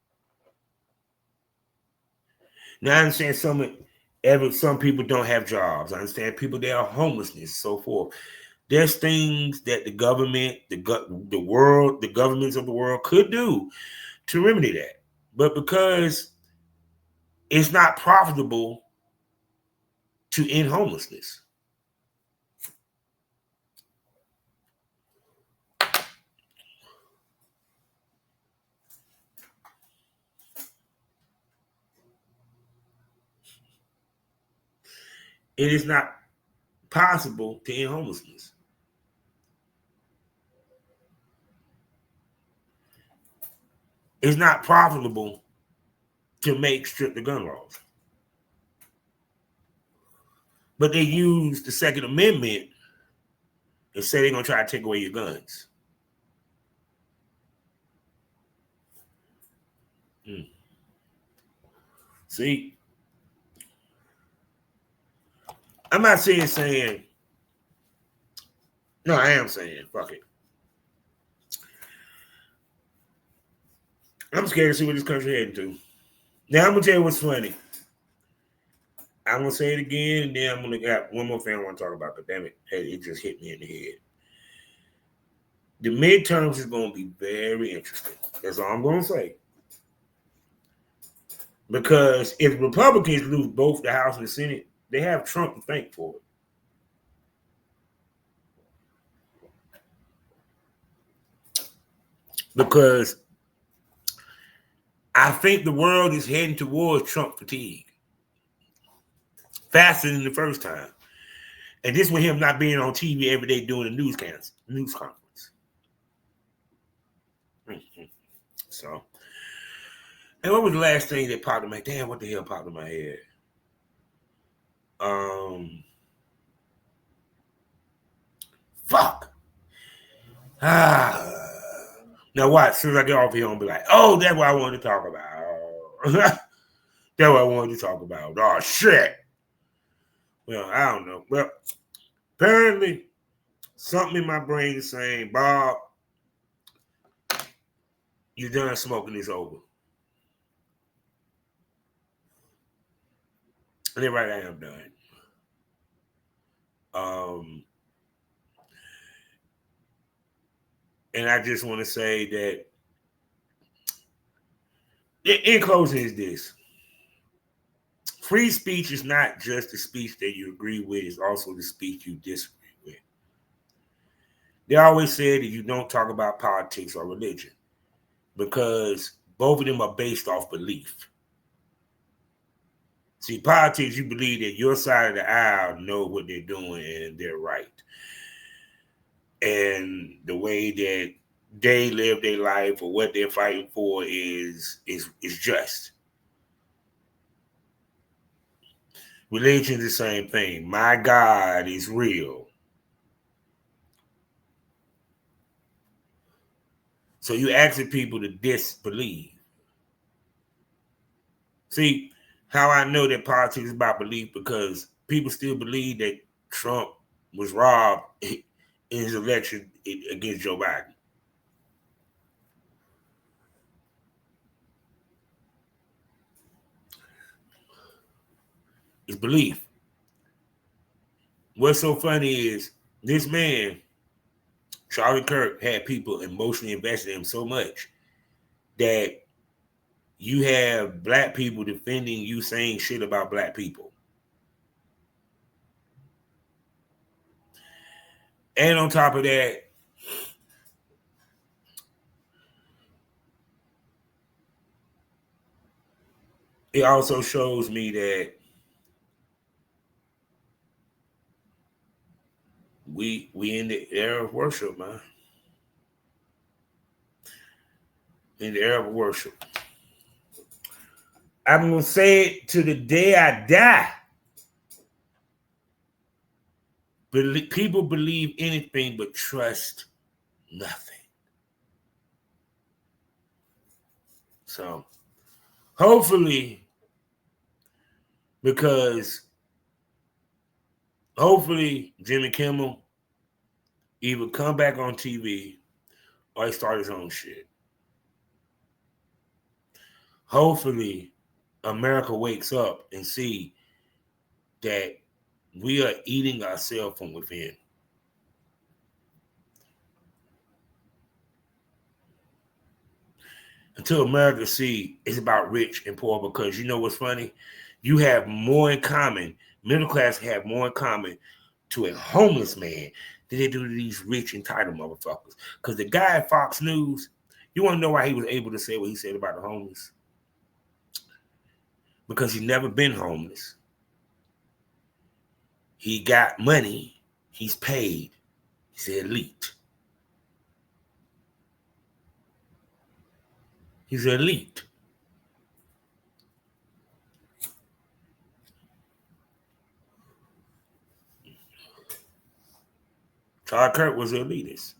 Now I understand some people don't have jobs. I understand people that are homelessness, so forth. There's things that the government, the world, the governments of the world could do to remedy that. But because it's not profitable to end homelessness. It is not possible to end homelessness. It's not profitable to make strip the gun laws. But they use the Second Amendment and say they're going to try to take away your guns. See, I'm not saying, no, I am saying, fuck it. I'm scared to see what this country heading to. Now, I'm going to tell you what's funny. I'm going to say it again, and then I'm going to got one more thing I want to talk about, but damn it, it just hit me in the head. The midterms is going to be very interesting. That's all I'm going to say. Because if Republicans lose both the House and the Senate, they have Trump to thank for it. Because I think the world is heading towards Trump fatigue. Faster than the first time. And this with him not being on TV every day doing a news conference. Mm-hmm. So, and what was the last thing that popped in my head? Damn, what the hell popped in my head? Fuck. Now watch, as soon as I get off here, I'll be like, oh, that's what I wanted to talk about. That's what I wanted to talk about. Oh, shit. Well, I don't know. Well, apparently, something in my brain is saying, Bob, you done smoking this over. And then right, I am done. And I just want to say that in closing is this. Free speech is not just the speech that you agree with, it's also the speech you disagree with. They always say that you don't talk about politics or religion because both of them are based off belief. See, politics, you believe that your side of the aisle know what they're doing and they're right. And the way that they live their life or what they're fighting for is just. Religion is the same thing. My God is real. So you asking people to disbelieve. See, how I know that politics is about belief because people still believe that Trump was robbed in his election against Joe Biden. It's belief. What's so funny is this man, Charlie Kirk, had people emotionally invested in him so much that you have black people defending you saying shit about black people. And on top of that, it also shows me that we in the era of worship, man. In the era of worship. I'm going to say it to the day I die. People believe anything but trust nothing. So, hopefully, Jimmy Kimmel either come back on TV or he start his own shit. Hopefully, America wakes up and see that we are eating ourselves from within. until America see it's about rich and poor, because you know what's funny? You have more in common, middle class have more in common to a homeless man than they do to these rich entitled motherfuckers. Because the guy at Fox News, you want to know why he was able to say what he said about the homeless? Because he's never been homeless. He got money. He's paid. He's elite. He's elite. Charlie Kirk was an elitist.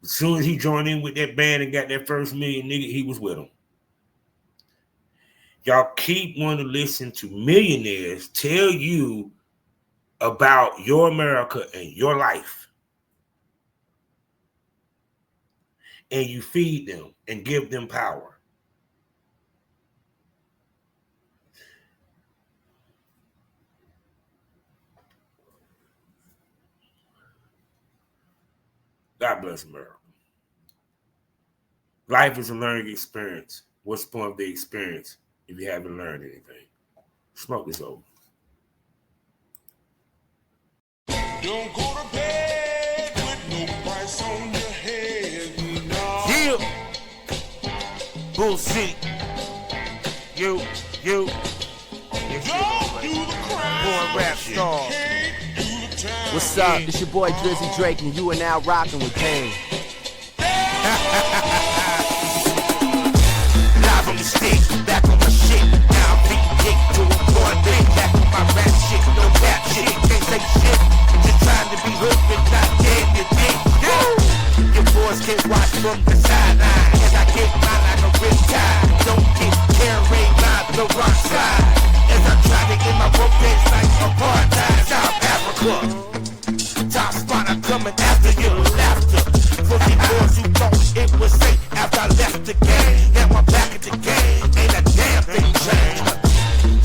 As soon as he joined in with that band and got that first million, nigga, he was with them. Y'all keep wanting to listen to millionaires tell you about your America and your life. And you feed them and give them power. God bless America. Life is a learning experience. What's the point of the experience if you haven't learned anything? Smoke is over. Don't go to bed with no price on your head. No. Yeah. Bullshit. You. Don't do the crime. Born rap star. Can't do the time. What's up? It's your boy Drizzy Drake, and you are now rocking with Kane. Live on the stick, back on my shit. Now I'm thinking dick to a boy big. Back on my rap shit, no rap shit. Can't say shit. Just trying to be hood, but not dead to dick. Your boys can't watch from the sideline. As I get mine like a rip tide. Don't get carried by the rock side. As I try to get my broke days like apartheid. South Africa. Top spot, I'm coming after your laughter. For the boys who thought it was safe after I left the game. Now I'm back at the game. Ain't a damn thing changed.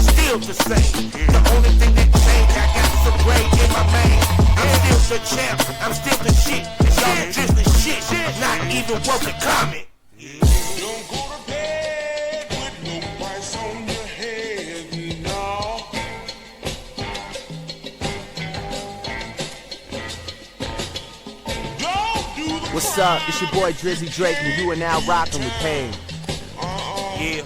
Still the same. The only thing that changed, I got some gray in my mane. I'm still the champ. I'm still the shit. It's all just the shit. Not even worth a comment. Don't go to bed with no price on your head. No. Don't do the What's up? It's your boy Drizzy Drake, and you are now rocking with Kane. Yeah.